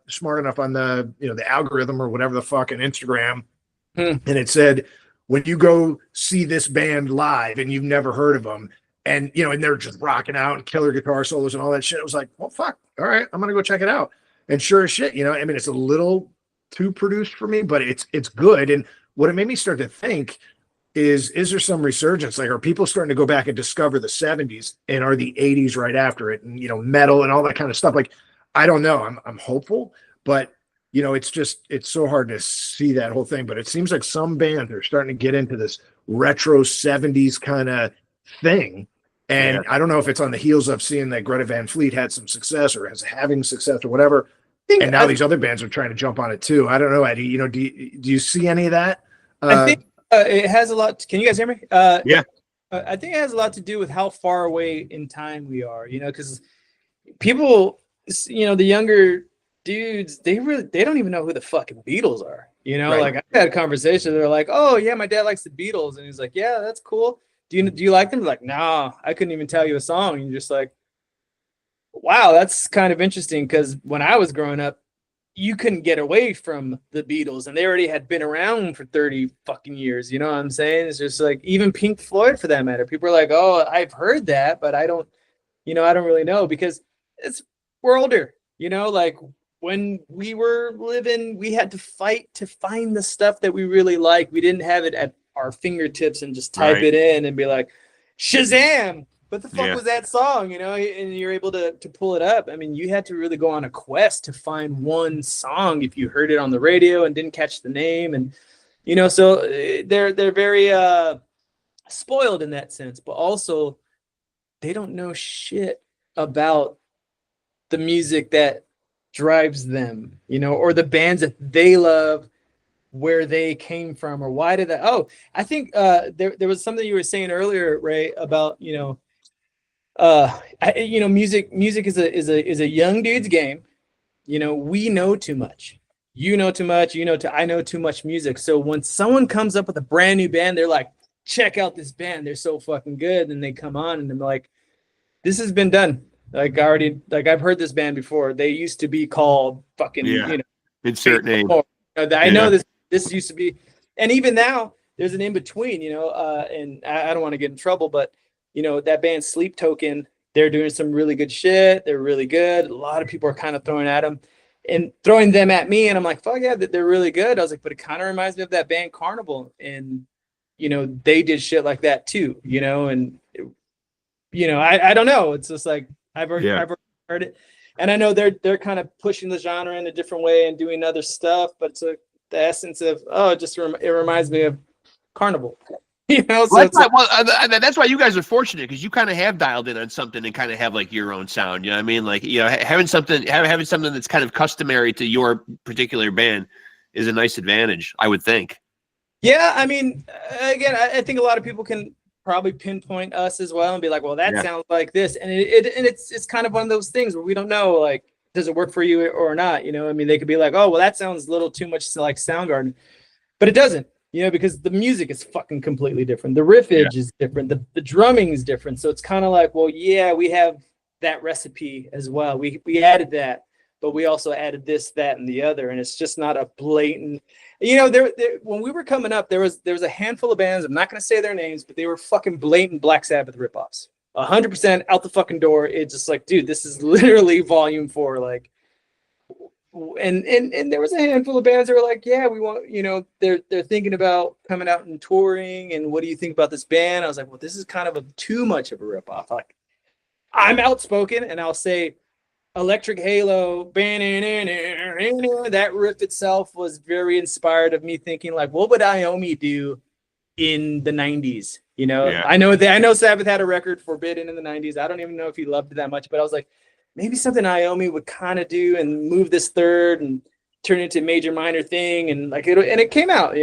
smart enough on the, the algorithm or whatever the fuck on Instagram. And it said, when you go see this band live and you've never heard of them and, and they're just rocking out and killer guitar solos and all that shit. I was like, well, fuck. All right. I'm going to go check it out. And sure as shit, it's a little too produced for me, but it's good. And what it made me start to think is there some resurgence? Like, are people starting to go back and discover the 70s and are the 80s right after it? And, metal and all that kind of stuff. Like, I don't know. I'm hopeful, but it's so hard to see that whole thing, but it seems like some bands are starting to get into this retro 70s kind of thing. And I don't know if it's on the heels of seeing that Greta Van Fleet had some success or is having success or whatever. And now these other bands are trying to jump on it too. I don't know, Eddie, do you see any of that? I think it has a lot. Can you guys hear me? Yeah. I think it has a lot to do with how far away in time we are, because people, the younger dudes, they don't even know who the fucking Beatles are. Right. Like I had a conversation. They're like, "Oh yeah, my dad likes the Beatles," and he's like, "Yeah, that's cool. Do you like them?" Like, "No, I couldn't even tell you a song." And you're just like, Wow, that's kind of interesting because when I was growing up, you couldn't get away from the Beatles, and they already had been around for 30 fucking years. You know what I'm saying? It's just like even Pink Floyd for that matter. People are like, oh, I've heard that, but I don't, I don't really know because we're older, like when we were living, we had to fight to find the stuff that we really like. We didn't have it at our fingertips and just type it in and be like, Shazam! What the fuck was that song? And you're able to pull it up. I mean, you had to really go on a quest to find one song if you heard it on the radio and didn't catch the name. And, so they're very spoiled in that sense, but also they don't know shit about the music that drives them, or the bands that they love, where they came from, or why did that? Oh, I think there was something you were saying earlier, Ray, about music is a young dude's game. We know too much. You know too much. I know too much music. So when someone comes up with a brand new band, they're like, check out this band. They're so fucking good. And they come on and they're like, this has been done. I've heard this band before. They used to be called fucking, insert name. I know this used to be, and even now there's an in between, and I don't want to get in trouble, but that band Sleep Token, they're doing some really good shit. They're really good. A lot of people are kind of throwing them at me, and I'm like, fuck yeah, they're really good. I was like, but it kind of reminds me of that band Carnival, and they did shit like that too, and I don't know. It's just like I've heard it, and I know they're kind of pushing the genre in a different way and doing other stuff, but it's the essence of it reminds me of Carnival. So that's why you guys are fortunate, because you kind of have dialed in on something and kind of have like your own sound. You know what I mean? Like, having something that's kind of customary to your particular band is a nice advantage, I would think. Yeah, I mean, again, I think a lot of people can probably pinpoint us as well and be like, well, that sounds like this, and it's kind of one of those things where we don't know, like, does it work for you or not? I mean, they could be like, oh, well, that sounds a little too much like Soundgarden, but it doesn't. Because the music is fucking completely different. The riffage is different. The drumming is different. So it's kind of like, well, yeah, we have that recipe as well. We added that, but we also added this, that, and the other. And it's just not a blatant, there when we were coming up, there was a handful of bands. I'm not going to say their names, but they were fucking blatant Black Sabbath ripoffs. 100% out the fucking door. It's just like, dude, this is literally volume 4. Like, and there was a handful of bands that were like, yeah, we want, they're thinking about coming out and touring, and what do you think about this band? I was like, well, this is kind of too much of a ripoff. Like, I'm outspoken and I'll say Electric Halo, that riff itself was very inspired of me thinking like, what would Iommi do in the 90s? I know Sabbath had a record, Forbidden, in the 90s. I don't even know if he loved it that much, but I was like, maybe something Iommi would kind of do and move this third and turn it into a major minor thing, and like it came out,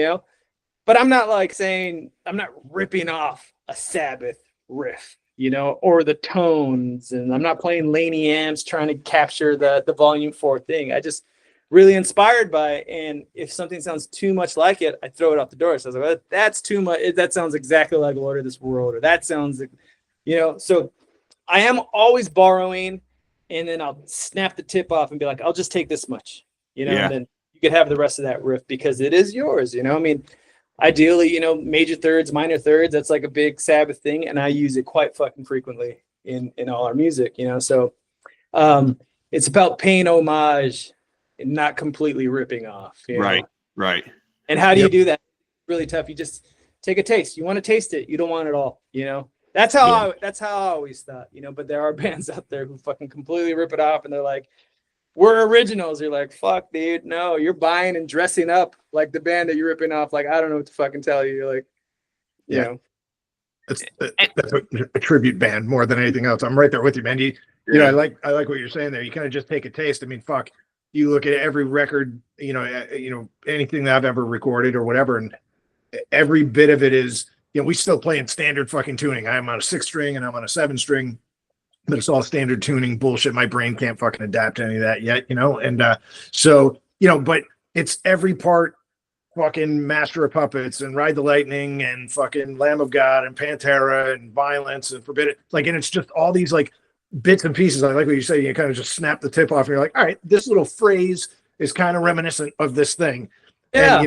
But I'm not like saying, I'm not ripping off a Sabbath riff, or the tones, and I'm not playing Laney amps trying to capture the volume 4 thing. I just really inspired by it, and if something sounds too much like it, I throw it out the door. So I was like, well, that's too much. That sounds exactly like Lord of this World, or that sounds, So I am always borrowing. And then I'll snap the tip off and be like, I'll just take this much, and then you could have the rest of that riff because it is yours, I mean, ideally, major thirds, minor thirds, that's like a big Sabbath thing. And I use it quite fucking frequently in all our music, So it's about paying homage and not completely ripping off. Right. And how do you do that? Really tough. You just take a taste. You want to taste it. You don't want it all, That's how I always thought, but there are bands out there who fucking completely rip it off and they're like, we're originals. You're like, fuck, dude, no, you're buying and dressing up like the band that you're ripping off. Like, I don't know what to fucking tell you. You're like, That's a tribute band more than anything else. I'm right there with you, man. I like what you're saying there. You kind of just take a taste. I mean, fuck, you look at every record, anything that I've ever recorded or whatever, and every bit of it is, we still play in standard fucking tuning. I'm on a 6-string and I'm on a 7-string, but it's all standard tuning bullshit. My brain can't fucking adapt to any of that yet, And but it's every part fucking Master of Puppets and Ride the Lightning and fucking Lamb of God and Pantera and Violence and Forbidden. Like, and it's just all these like bits and pieces. I like what you say. You kind of just snap the tip off, and you're like, all right, this little phrase is kind of reminiscent of this thing. Yeah.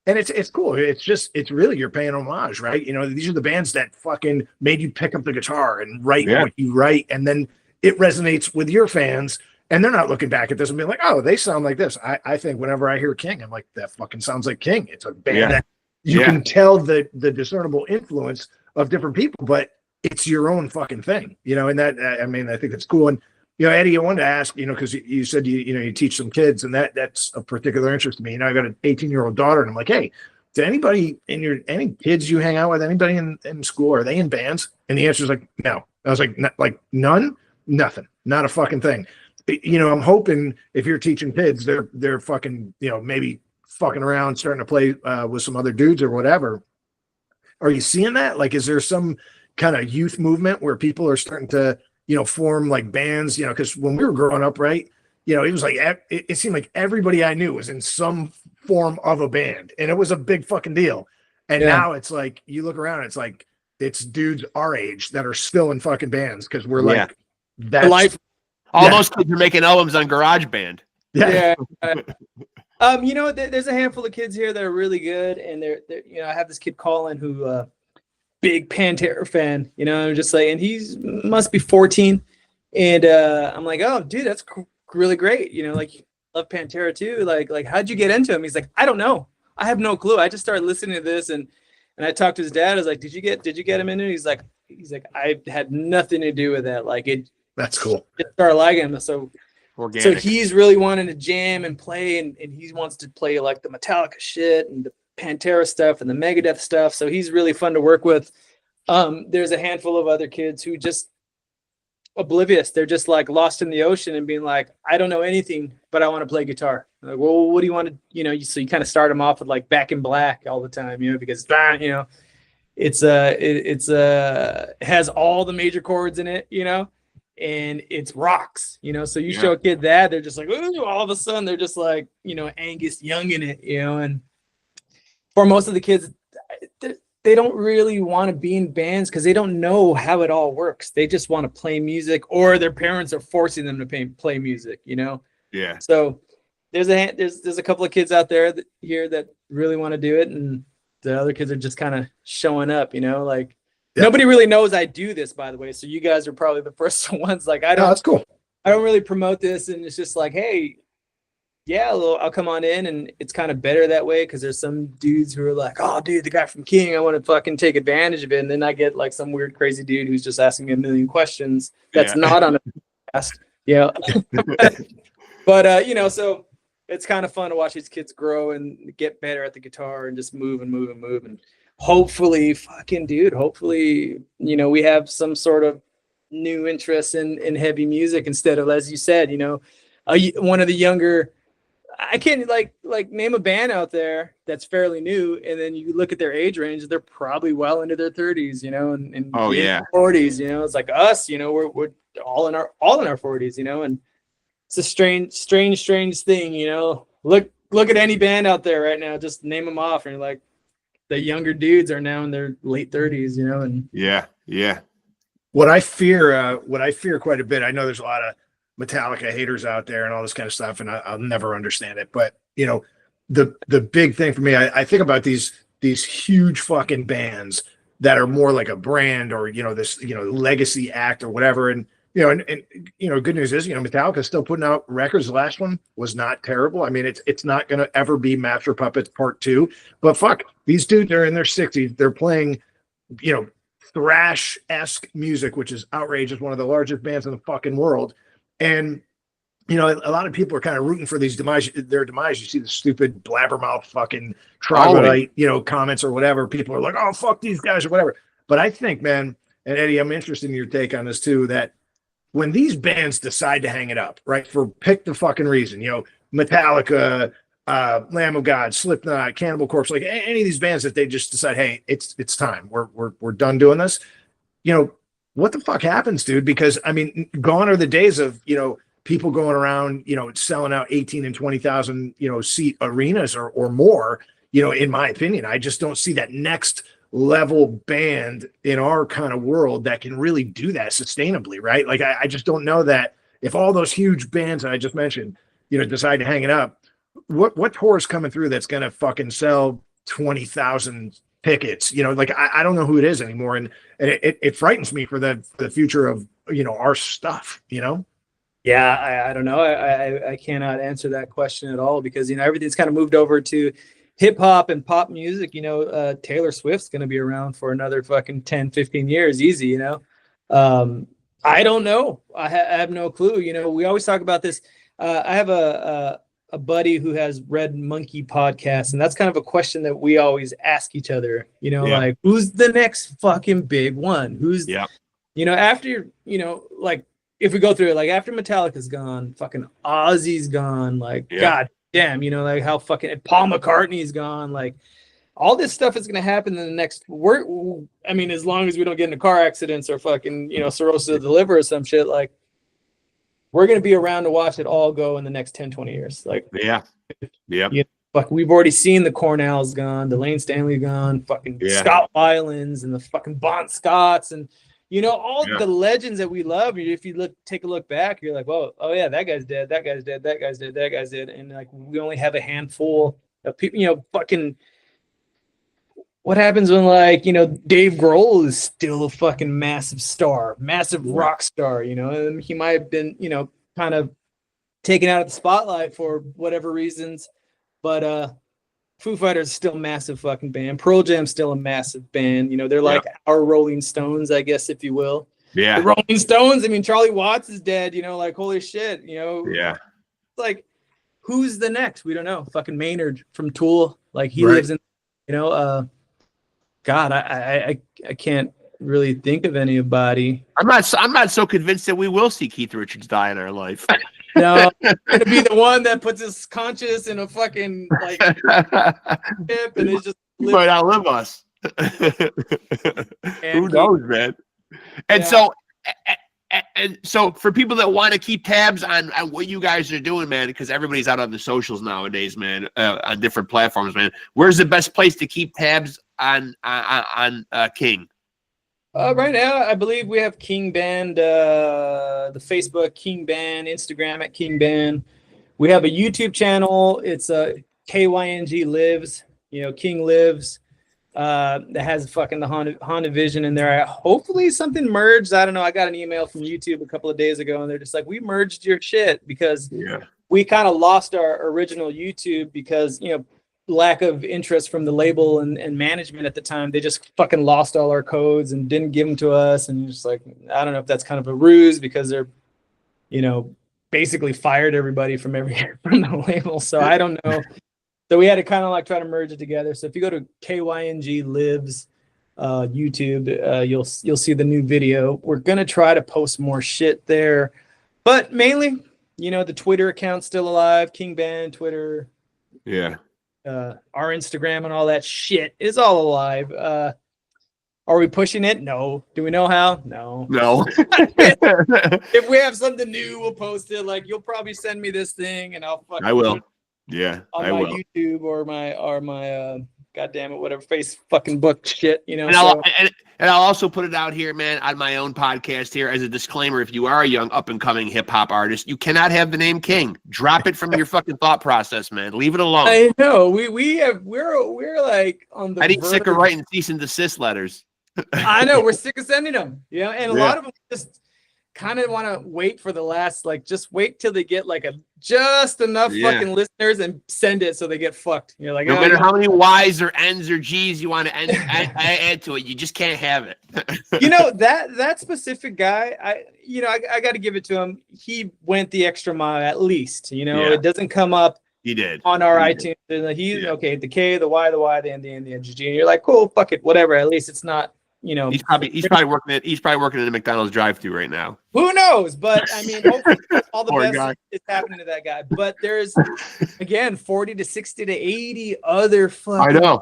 And it's cool. It's really, you're paying homage, right? These are the bands that fucking made you pick up the guitar and write what you write, and then it resonates with your fans, and they're not looking back at this and being like, oh, they sound like this. I think whenever I hear King, I'm like, that fucking sounds like King. It's a band that you can tell the discernible influence of different people, but it's your own fucking thing, and that, I think that's cool. And, Eddie, I wanted to ask, because you said, you teach some kids, and that's of particular interest to me. I got an 18-year-old daughter, and I'm like, hey, do anybody any kids you hang out with, anybody in school, are they in bands? And the answer is like, no. I was like none, nothing, not a fucking thing. I'm hoping if you're teaching kids, they're fucking, maybe fucking around, starting to play with some other dudes or whatever. Are you seeing that? Like, is there some kind of youth movement where people are starting to, form like bands, because when we were growing up, right, it was like, it seemed like everybody I knew was in some form of a band, and it was a big fucking deal. And now it's like, you look around, it's like, it's dudes our age that are still in fucking bands, because we're like, that's life. All those kids are making albums on GarageBand. Yeah. There's a handful of kids here that are really good, and they're I have this kid Colin who big Pantera fan, I'm just like, and he's must be 14, and I'm like, oh dude, that's really great, like, you love Pantera too, like how'd you get into him? He's like, I don't know, I have no clue, I just started listening to this, and I talked to his dad. I was like, did you get him into it? He's like I had nothing to do with that, like, it, that's cool. Just started liking him, so Organic. So he's really wanting to jam and play, and he wants to play like the Metallica shit and the Pantera stuff and the Megadeth stuff. So he's really fun to work with. There's a handful of other kids who just oblivious. They're just like lost in the ocean and being like, I don't know anything, but I want to play guitar. I'm like, well, what do you want to, so you kind of start them off with like Back in Black all the time, because it has all the major chords in it, and it's rocks, so you show a kid that, they're just like, ooh, all of a sudden they're just like, Angus Young in it, and for most of the kids, they don't really want to be in bands because they don't know how it all works. They just want to play music, or their parents are forcing them to play music, Yeah. So there's a couple of kids out there here that really want to do it, and the other kids are just kind of showing up, like. Yeah. Nobody really knows I do this, by the way. So you guys are probably the first ones. Like, that's cool. I don't really promote this, and it's just like, hey, I'll come on in, and it's kind of better that way because there's some dudes who are like, oh, dude, the guy from King, I want to fucking take advantage of it, and then I get like some weird, crazy dude who's just asking me a million questions that's not on a podcast, But so it's kind of fun to watch these kids grow and get better at the guitar and just move and. Hopefully, we have some sort of new interest in heavy music instead of, as you said, one of the younger. I can't like name a band out there that's fairly new, and then you look at their age range, they're probably well into their 30s, and 40s. It's like us, we're all in our 40s, and it's a strange thing, Look at any band out there right now, just name them off, and you're like. The younger dudes are now in their late 30s, and What I fear quite a bit. I know there's a lot of Metallica haters out there and all this kind of stuff, and I'll never understand it. But the big thing for me, I think about these huge fucking bands that are more like a brand or this legacy act or whatever, and good news is, Metallica's still putting out records. The last one was not terrible. I mean, it's not going to ever be Master Puppets Part 2, but fuck, these dudes are in their 60s. They're playing, thrash-esque music, which is outrageous. One of the largest bands in the fucking world. And, a lot of people are kind of rooting for their demise. You see the stupid blabbermouth fucking troglodyte, comments or whatever. People are like, oh, fuck these guys or whatever. But I think, man, and Eddie, I'm interested in your take on this too, that when these bands decide to hang it up, right, for pick the fucking reason, Metallica, Lamb of God, Slipknot, Cannibal Corpse, like any of these bands that they just decide, hey, it's time, we're done doing this. What the fuck happens, dude? Because I mean, gone are the days of people going around, selling out 18 and 20,000 seat arenas or more. In my opinion, I just don't see that next level band in our kind of world that can really do that sustainably, right? Like I just don't know that if all those huge bands that I just mentioned, decide to hang it up, what tour is coming through that's gonna fucking sell 20,000 tickets? Like I don't know who it is anymore, and it frightens me for the future of our stuff. Yeah, I don't know. I cannot answer that question at all because everything's kind of moved over to hip hop and pop music. Taylor Swift's going to be around for another fucking 10, 15 years, easy. I don't know. I have no clue. We always talk about this. I have a buddy who has Red Monkey podcast, and that's kind of a question that we always ask each other. Like who's the next fucking big one? Who's after like. If we go through it, like after Metallica's gone, fucking Ozzy's gone, like god damn, like how fucking Paul McCartney's gone, like all this stuff is gonna happen in the next. As long as we don't get into car accidents or fucking cirrhosis of the liver or some shit, like we're gonna be around to watch it all go in the next 10, 20 years. Like fuck, we've already seen the Cornells gone, the Lane Stanley gone, fucking Scott Weilands and the fucking Bon Scotts and. All the legends that we love. If you take a look back, you're like, "Whoa, oh yeah, that guy's dead. That guy's dead. That guy's dead. That guy's dead." And like, we only have a handful of people. Fucking. What happens when Dave Grohl is still a fucking massive star, massive rock star? And he might have been kind of taken out of the spotlight for whatever reasons, but Foo Fighters is still a massive fucking band. Pearl Jam's still a massive band. They're like our Rolling Stones, I guess, if you will. Yeah. The Rolling Stones. Charlie Watts is dead. Like holy shit. Yeah. It's like, who's the next? We don't know. Fucking Maynard from Tool. Like he lives in. God, I can't really think of anybody. I'm not so convinced that we will see Keith Richards die in our life. No, I'm gonna be the one that puts his conscience in a fucking hip and is just. He might outlive us. Who knows, man? And so for people that want to keep tabs on what you guys are doing, man, because everybody's out on the socials nowadays, man, on different platforms, man. Where's the best place to keep tabs on King? Right now, I believe we have King Band, the Facebook King Band, Instagram at King Band. We have a YouTube channel. It's KYNG Lives, King Lives. That has fucking the Honda Vision in there. Hopefully something merged. I don't know. I got an email from YouTube a couple of days ago, and they're just like, we merged your shit because we kind of lost our original YouTube because, lack of interest from the label and management at the time. They just fucking lost all our codes and didn't give them to us. And just like, I don't know if that's kind of a ruse because they're, basically fired everybody from the label. So I don't know. So we had to kind of like try to merge it together. So if you go to KYNG Lives YouTube, you'll see the new video. We're gonna try to post more shit there, but mainly, the Twitter account's still alive. King Band Twitter. Yeah. Our Instagram and all that shit is all alive. Are we pushing it? No. Do we know how? No. If we have something new, we'll post it. Like you'll probably send me this thing, and I'll fucking. I will. Yeah. On my YouTube or my goddamn it, whatever face fucking book shit. And I'll also put it out here, man, on my own podcast here as a disclaimer. If you are a young up and coming hip hop artist, you cannot have the name King. Drop it from your fucking thought process, man. Leave it alone. I know. We're like on the. I need sick of writing cease and desist letters. I know we're sick of sending them. And a lot of them just kind of want to wait for the last, like, just wait till they get like just enough fucking listeners and send it so they get fucked. You're like, no matter how many Y's or N's or G's you want to add to it, you just can't have it. that specific guy, I got to give it to him. He went the extra mile at least. It doesn't come up. He did on our iTunes. He's okay. The K, the Y, the N, the N, the G. And you're like, cool, fuck it, whatever. At least it's not. He's probably working in a McDonald's drive-thru right now. Who knows? But hopefully all the best is happening to that guy. But there's again 40 to 60 to 80 other fucking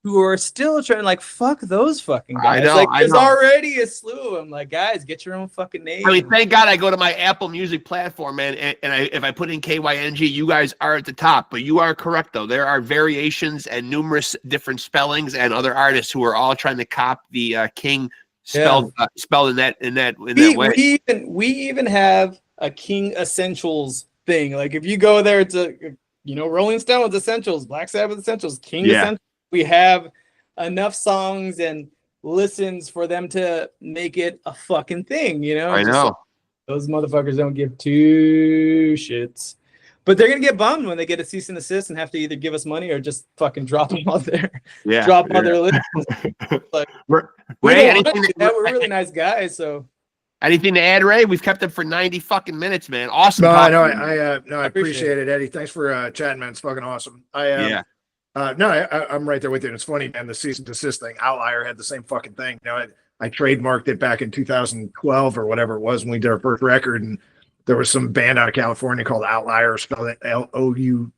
who are still trying, like, fuck those fucking guys. I know, Like, I there's know. already a slew of them. Like, guys, get your own fucking name. I mean, thank God I go to my Apple Music platform, man, and if I put in KYNG, you guys are at the top. But you are correct, though. There are variations and numerous different spellings and other artists who are all trying to cop the KYNG spelled in that way. We even have a KYNG Essentials thing. Like, if you go there, it's a, you know, Rolling Stones Essentials, Black Sabbath Essentials, KYNG Essentials. We have enough songs and listens for them to make it a fucking thing, you know? I know. Like, those motherfuckers don't give two shits. But they're going to get bummed when they get a cease and desist and have to either give us money or just fucking drop them on their, drop on their list. Like, Ray, we're really nice guys, so. Anything to add, Ray? We've kept them for 90 fucking minutes, man. Awesome. No, I appreciate it, Eddie. Thanks for chatting, man. It's fucking awesome. I'm right there with you. And it's funny, man, the cease and desist thing. OUTLIAR had the same fucking thing. You know, I trademarked it back in 2012 or whatever it was when we did our first record, and there was some band out of California called OUTLIAR, spelled it LOUTLIAR.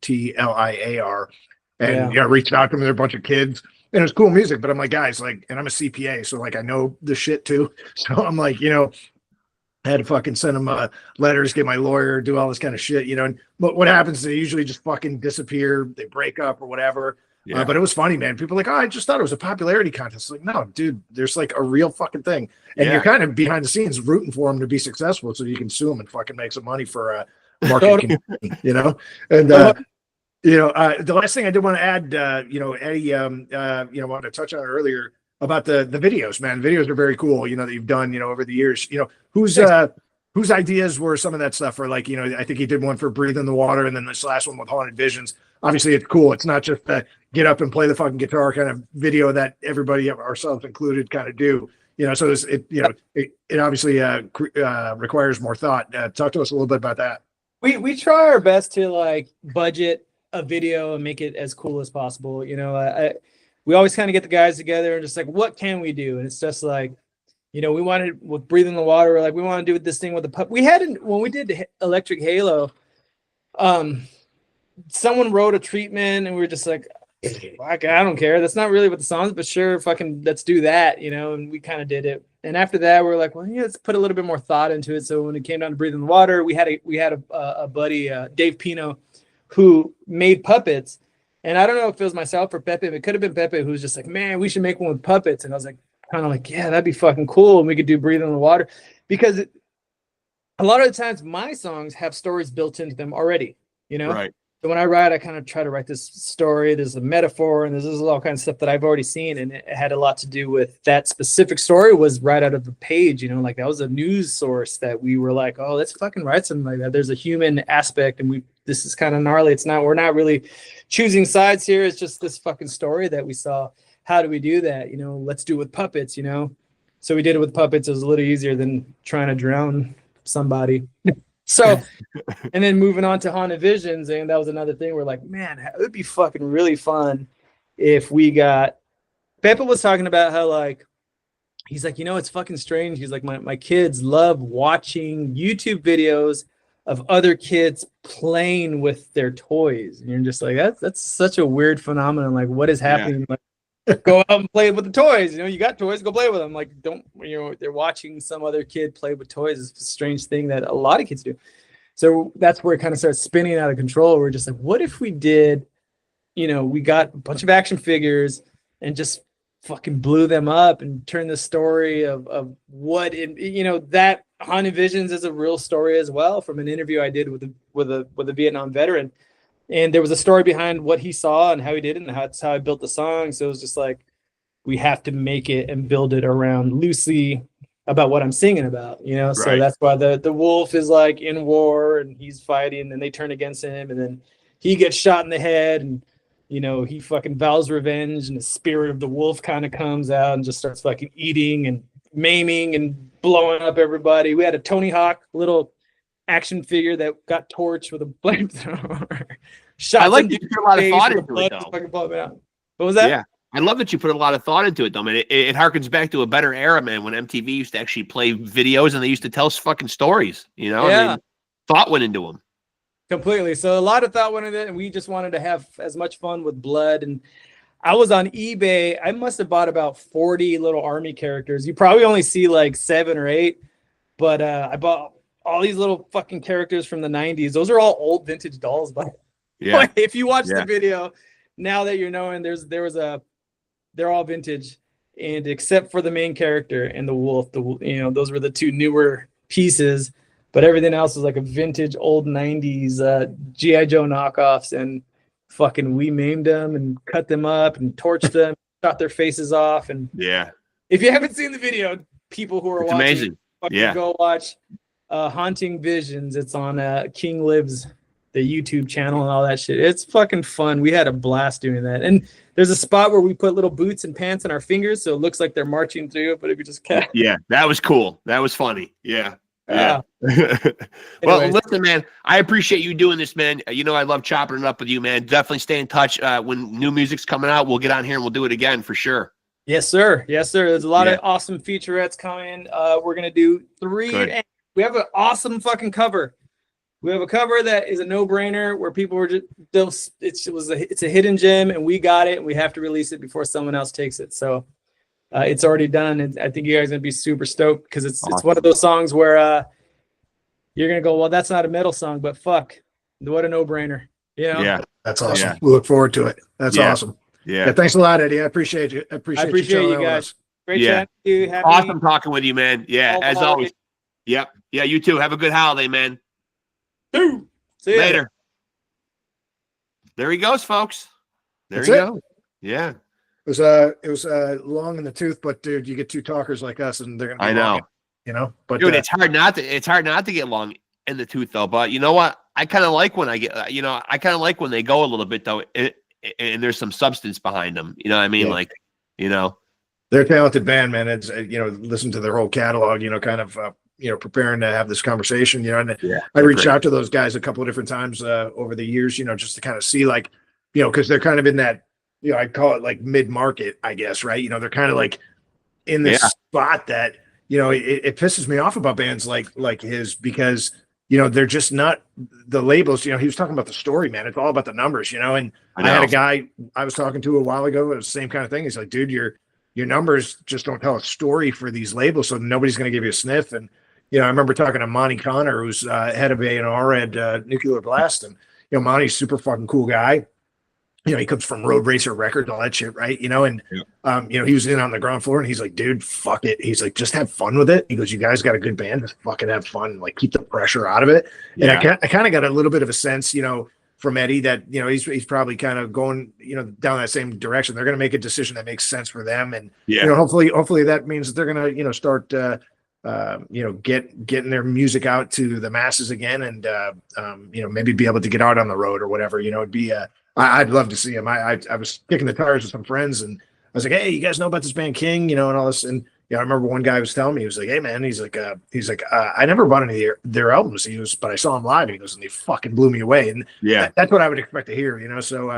And I reached out to them. They're a bunch of kids. And it was cool music, but I'm like, guys, like, and I'm a CPA, so like I know the shit too. So I'm like, you know, I had to fucking send them letters, get my lawyer, do all this kind of shit, you know. And but what happens is they usually just fucking disappear, they break up or whatever. Yeah. But it was funny, man. People are like, oh, I just thought it was a popularity contest. Like, no, dude, there's like a real fucking thing, and you're kind of behind the scenes rooting for them to be successful, so you can sue them and fucking make some money for marketing, you know. And you know, the last thing I did want to add, you know, Eddie, you know, wanted to touch on it earlier about the videos, man. Videos are very cool, you know, that you've done, you know, over the years. You know, whose ideas were some of that stuff? Or like, you know, I think he did one for Breathe in the Water, and then this last one with Haunted Visions. Obviously, it's cool. It's not just get up and play the fucking guitar kind of video that everybody, ourselves included, kind of do. You know, so it obviously requires more thought. Talk to us a little bit about that. We try our best to like budget a video and make it as cool as possible. You know, we always kind of get the guys together and just like, what can we do? And it's just like, you know, we wanted with Breathe in the Water, like we want to do this thing with the pup. We had when we did the Electric Halo, someone wrote a treatment and we were just like, I don't care. That's not really what the song's, but sure, fucking let's do that, you know. And we kind of did it. And after that, we're like, well, yeah, let's put a little bit more thought into it. So when it came down to Breathe in the Water, we had a buddy, Dave Pino, who made puppets. And I don't know if it was myself or Pepe, but it could have been Pepe, who was just like, man, we should make one with puppets. And I was like, kind of like, yeah, that'd be fucking cool. And we could do Breathe in the Water, because a lot of the times my songs have stories built into them already, you know? Right. So when I write, I kind of try to write this story. There's a metaphor, and there's all kinds of stuff that I've already seen, and it had a lot to do with that specific story was right out of the page, you know, like that was a news source that we were like, oh, let's fucking write something like that. There's a human aspect, and this is kind of gnarly. We're not really choosing sides here. It's just this fucking story that we saw. How do we do that? You know, let's do it with puppets, you know? So we did it with puppets. It was a little easier than trying to drown somebody. So, and then moving on to Haunted Visions, and that was another thing. We're like, man, it would be fucking really fun if we got. Pepe was talking about how, like, he's like, you know, it's fucking strange. He's like, my kids love watching YouTube videos of other kids playing with their toys, and you're just like, that's such a weird phenomenon. Like, what is happening? Yeah. Like, go out and play with the toys. You know, you got toys, go play with them. Like, don't, you know, they're watching some other kid play with toys. It's a strange thing that a lot of kids do. So that's where it kind of starts spinning out of control. We're just like, what if we did, you know, we got a bunch of action figures and just fucking blew them up and turned the story of what it, you know, that Haunted Visions is a real story as well, from an interview I did with a Vietnam veteran. And there was a story behind what he saw and how he did it, and that's how I built the song. So it was just like, we have to make it and build it around loosely about what I'm singing about, you know? Right. So that's why the wolf is like in war and he's fighting, and they turn against him, and then he gets shot in the head, and, you know, he fucking vows revenge, and the spirit of the wolf kind of comes out and just starts fucking eating and maiming and blowing up everybody. We had a Tony Hawk little action figure that got torched with a flamethrower. I like that you put a lot of thought into it, though. What was that? Yeah, I love that you put a lot of thought into it, though, man. It harkens back to a better era, man, when MTV used to actually play videos and they used to tell fucking stories, you know? Yeah. I mean, thought went into them. Completely. So a lot of thought went into it, and we just wanted to have as much fun with blood. And I was on eBay. I must have bought about 40 little army characters. You probably only see like 7 or 8, but I bought all these little fucking characters from the 90s. Those are all old vintage dolls, but Yeah. if you watch the video, now that you're knowing they're all vintage, and except for the main character and the wolf, those were the 2 newer pieces, but everything else was like a vintage old 90s G.I. Joe knockoffs, and fucking we maimed them and cut them up and torched them, shot their faces off. And if you haven't seen the video, people who are watching, amazing. Go watch Haunting Visions. It's on King Lives, the YouTube channel, and all that shit. It's fucking fun. We had a blast doing that. And there's a spot where we put little boots and pants on our fingers, so it looks like they're marching through it. But if you just that was cool. That was funny. Yeah. Well, Anyways. listen, man, I appreciate you doing this, man. You know, I love chopping it up with you, man. Definitely stay in touch. When new music's coming out, we'll get on here and we'll do it again for sure. Yes, sir. Yes, sir. There's a lot of awesome featurettes coming. We're going to do 3. Good. We have an awesome fucking cover. We have a cover that is a no-brainer where people were just, it's a hidden gem, and we got it, and we have to release it before someone else takes it. So it's already done, and I think you guys are going to be super stoked, because it's one of those songs where you're going to go, well, that's not a metal song, but fuck, what a no-brainer. You know? Yeah. That's awesome. Yeah. We look forward to it. That's awesome. Yeah. Thanks a lot, Eddie. I appreciate you. I appreciate you guys. Great chatting with you. Awesome talking with you, man. Yeah, as always. Yep. Yeah, you too. Have a good holiday, man. See you later. There he goes, folks. There he goes. Yeah. It was long in the tooth, but dude, you get 2 talkers like us, and they're gonna be I know. long, you know. But dude, it's hard not to get long in the tooth though. But you know what? I kind of like when I get, I kind of like when they go a little bit though, and there's some substance behind them. You know what I mean? Like, they're a talented band, man. It's listen to their whole catalog. Kind of preparing to have this conversation. And I reached out to those guys a couple of different times over the years. Just to kind of see like, because they're kind of in that. I call it like mid-market, I guess, right? They're kind of like in this spot that, it pisses me off about bands like his, because, they're just not the labels. He was talking about the story, man. It's all about the numbers, and I had a guy I was talking to a while ago. It was the same kind of thing. He's like, dude, your numbers just don't tell a story for these labels. So nobody's going to give you a sniff. And, I remember talking to Monty Connor, who's head of A&R at Nuclear Blast. And, Monty's super fucking cool guy. He comes from Road Racer Records, all that shit, right? He was in on the ground floor, and he's like, dude, fuck it. He's like, just have fun with it. He goes, you guys got a good band, just fucking have fun, like keep the pressure out of it. And I kind of got a little bit of a sense, from Eddie that, he's probably kind of going, down that same direction. They're going to make a decision that makes sense for them. And, hopefully that means that they're going to, start, getting their music out to the masses again, and, maybe be able to get out on the road or whatever, it'd be I'd love to see him. I was kicking the tires with some friends, and I was like, hey, you guys know about this band KYNG, and all this. And I remember one guy was telling me, he was like, hey man, he's like, I never bought any of their albums. But I saw them live, and he goes, and they fucking blew me away. And that's what I would expect to hear, So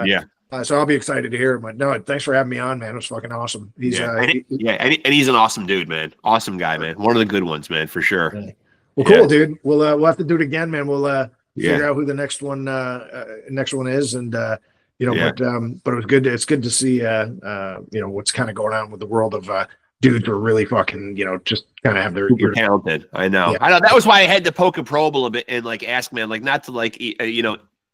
so I'll be excited to hear him. But no, thanks for having me on, man. It was fucking awesome. He's and he's an awesome dude, man. Awesome guy, man. One of the good ones, man, for sure. Well, cool, dude. We'll have to do it again, man. We'll figure out who the next one is, and but it was good. It's good to see what's kind of going on with the world of dudes who are really fucking just kind of have their super talented. I know. That was why I had to poke and probe a little bit and like ask, man, like not to like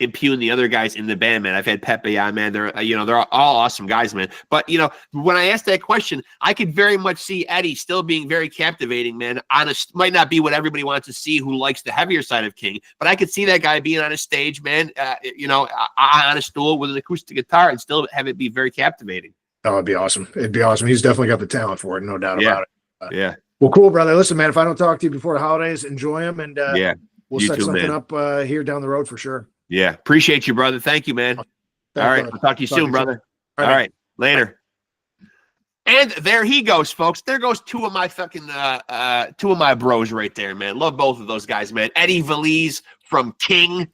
impugn the other guys in the band, man. I've had Pepe on, man. They're they're all awesome guys, man. But when I asked that question, I could very much see Eddie still being very captivating, man. Honest, might not be what everybody wants to see who likes the heavier side of KYNG, but I could see that guy being on a stage, man. On a stool with an acoustic guitar and still have it be very captivating. Oh, it'd be awesome. It'd be awesome. He's definitely got the talent for it, no doubt about it. Well, cool, brother. Listen, man. If I don't talk to you before the holidays, enjoy them, and we'll set something up here down the road for sure. Yeah. Appreciate you, brother. Thank you, man. Thanks, all right. brother. I'll talk to you soon, brother. All right. Later. And there he goes, folks. There goes two of my bros right there, man. Love both of those guys, man. EDDIE VELIZ from KYNG.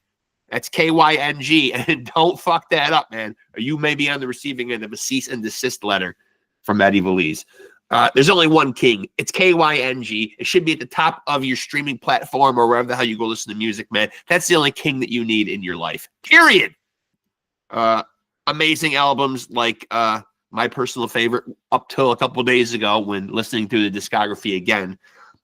That's KYNG. And don't fuck that up, man. Or you may be on the receiving end of a cease and desist letter from EDDIE VELIZ. There's only one KYNG. It's KYNG. It should be at the top of your streaming platform or wherever the hell you go listen to music, man. That's the only KYNG that you need in your life. Period. amazing albums like my personal favorite up till a couple days ago when listening through the discography again.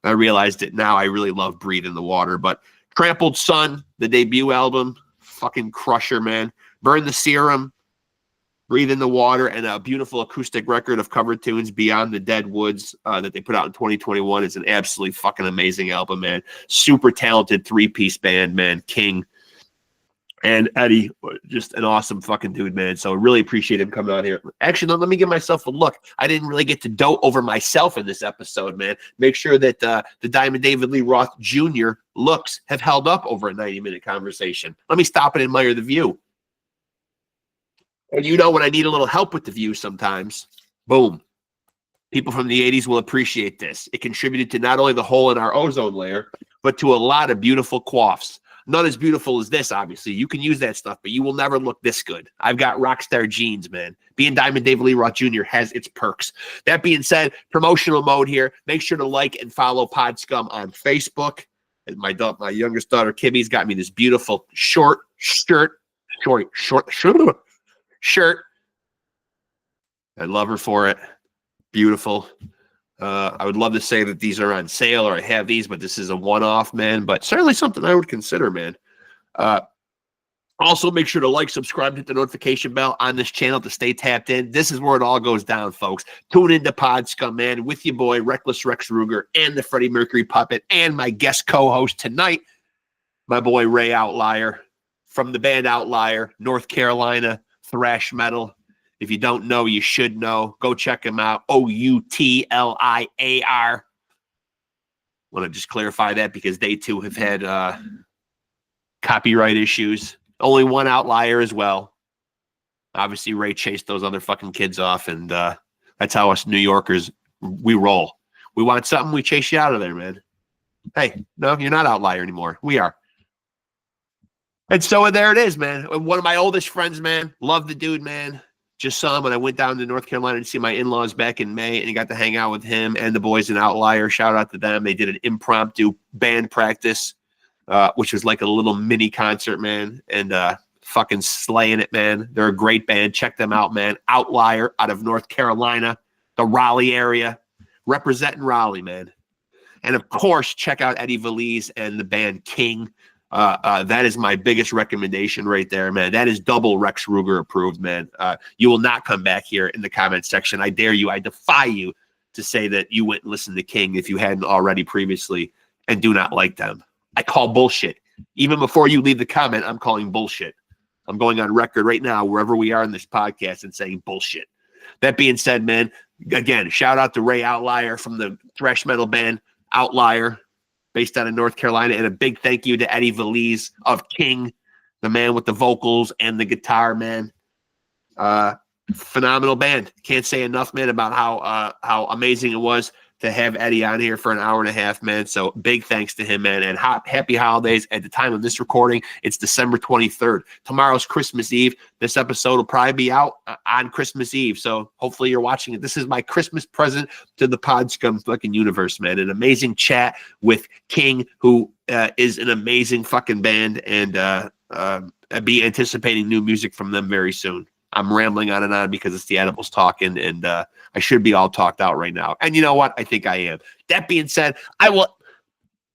I realized that now I really love Breathe in the Water. But Trampled Sun, the debut album, fucking crusher, man. Burn the Serum, Breathe in the Water, and a beautiful acoustic record of cover tunes, Beyond the Dead Woods, that they put out in 2021 is an absolutely fucking amazing album, man. Super talented three-piece band, man. King and Eddie, just an awesome fucking dude, man. So I really appreciate him coming on here. Actually, let me give myself a look. I didn't really get to dote over myself in this episode, man. Make sure that the Diamond David Lee Roth Jr. looks have held up over a 90-minute conversation. Let me stop and admire the view. And you know when I need a little help with the view sometimes, boom. People from the 80s will appreciate this. It contributed to not only the hole in our ozone layer, but to a lot of beautiful quaffs. Not as beautiful as this, obviously. You can use that stuff, but you will never look this good. I've got rockstar genes, man. Being Diamond David Lee Roth Jr. has its perks. That being said, promotional mode here. Make sure to like and follow PodScum on Facebook. And my youngest daughter, Kimmy's got me this beautiful short shirt. I love her for it. Beautiful. I would love to say that these are on sale or I have these, but this is a one-off, man. But certainly something I would consider, man. Also, make sure to like, subscribe, hit the notification bell on this channel to stay tapped in. This is where it all goes down, folks. Tune into PodScum, man, with your boy, Reckless Rex Ruger, and the Freddie Mercury Puppet, and my guest co-host tonight, my boy Ray OUTLIAR, from the band OUTLIAR, North Carolina, thrash metal. If you don't know, you should know. Go check him out. OUTLIAR. Want to just clarify that because they too have had copyright issues. Only one outlier as well. Obviously, Ray chased those other fucking kids off, and that's how us New Yorkers, we roll. We want something, we chase you out of there, man. Hey, no, you're not OUTLIAR anymore. We are. And so there it is, man. One of my oldest friends, man. Love the dude, man. Just saw him when I went down to North Carolina to see my in-laws back in May, and got to hang out with him and the boys in OUTLIAR. Shout out to them. They did an impromptu band practice, which was like a little mini concert, man, and fucking slaying it, man. They're a great band. Check them out, man. OUTLIAR out of North Carolina, the Raleigh area, representing Raleigh, man. And of course, check out EDDIE VELIZ and the band KYNG. That is my biggest recommendation right there, man. That is double Rex Ruger approved, man. You will not come back here in the comment section. I dare you. I defy you to say that you went and listened to KYNG if you hadn't already previously and do not like them. I call bullshit. Even before you leave the comment, I'm calling bullshit. I'm going on record right now, wherever we are in this podcast, and saying bullshit. That being said, man, again, shout out to Ray OUTLIAR from the thrash metal band OUTLIAR, based out of North Carolina, and a big thank you to EDDIE VELIZ of KYNG, the man with the vocals and the guitar, man. Phenomenal band. Can't say enough, man, about how amazing it was to have Eddie on here for an hour and a half, man. So big thanks to him, man, and happy holidays. At the time of this recording, it's December 23rd. Tomorrow's Christmas Eve. This episode will probably be out on Christmas Eve, so hopefully you're watching it. This is my Christmas present to the PodScum fucking universe, man. An amazing chat with KYNG, who is an amazing fucking band, and be anticipating new music from them very soon. I'm rambling on and on because it's the edibles talking, and I should be all talked out right now. And you know what? I think I am. That being said, I will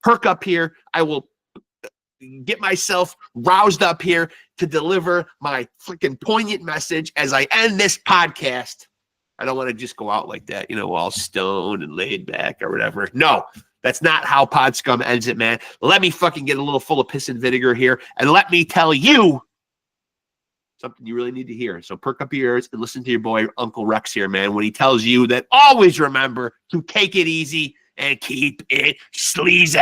perk up here. I will get myself roused up here to deliver my freaking poignant message as I end this podcast. I don't want to just go out like that, you know, all stoned and laid back or whatever. No, that's not how PodScum ends it, man. Let me fucking get a little full of piss and vinegar here, and let me tell you something you really need to hear. So perk up your ears and listen to your boy, Uncle Rex here, man, when he tells you that always remember to take it easy and keep it sleazy.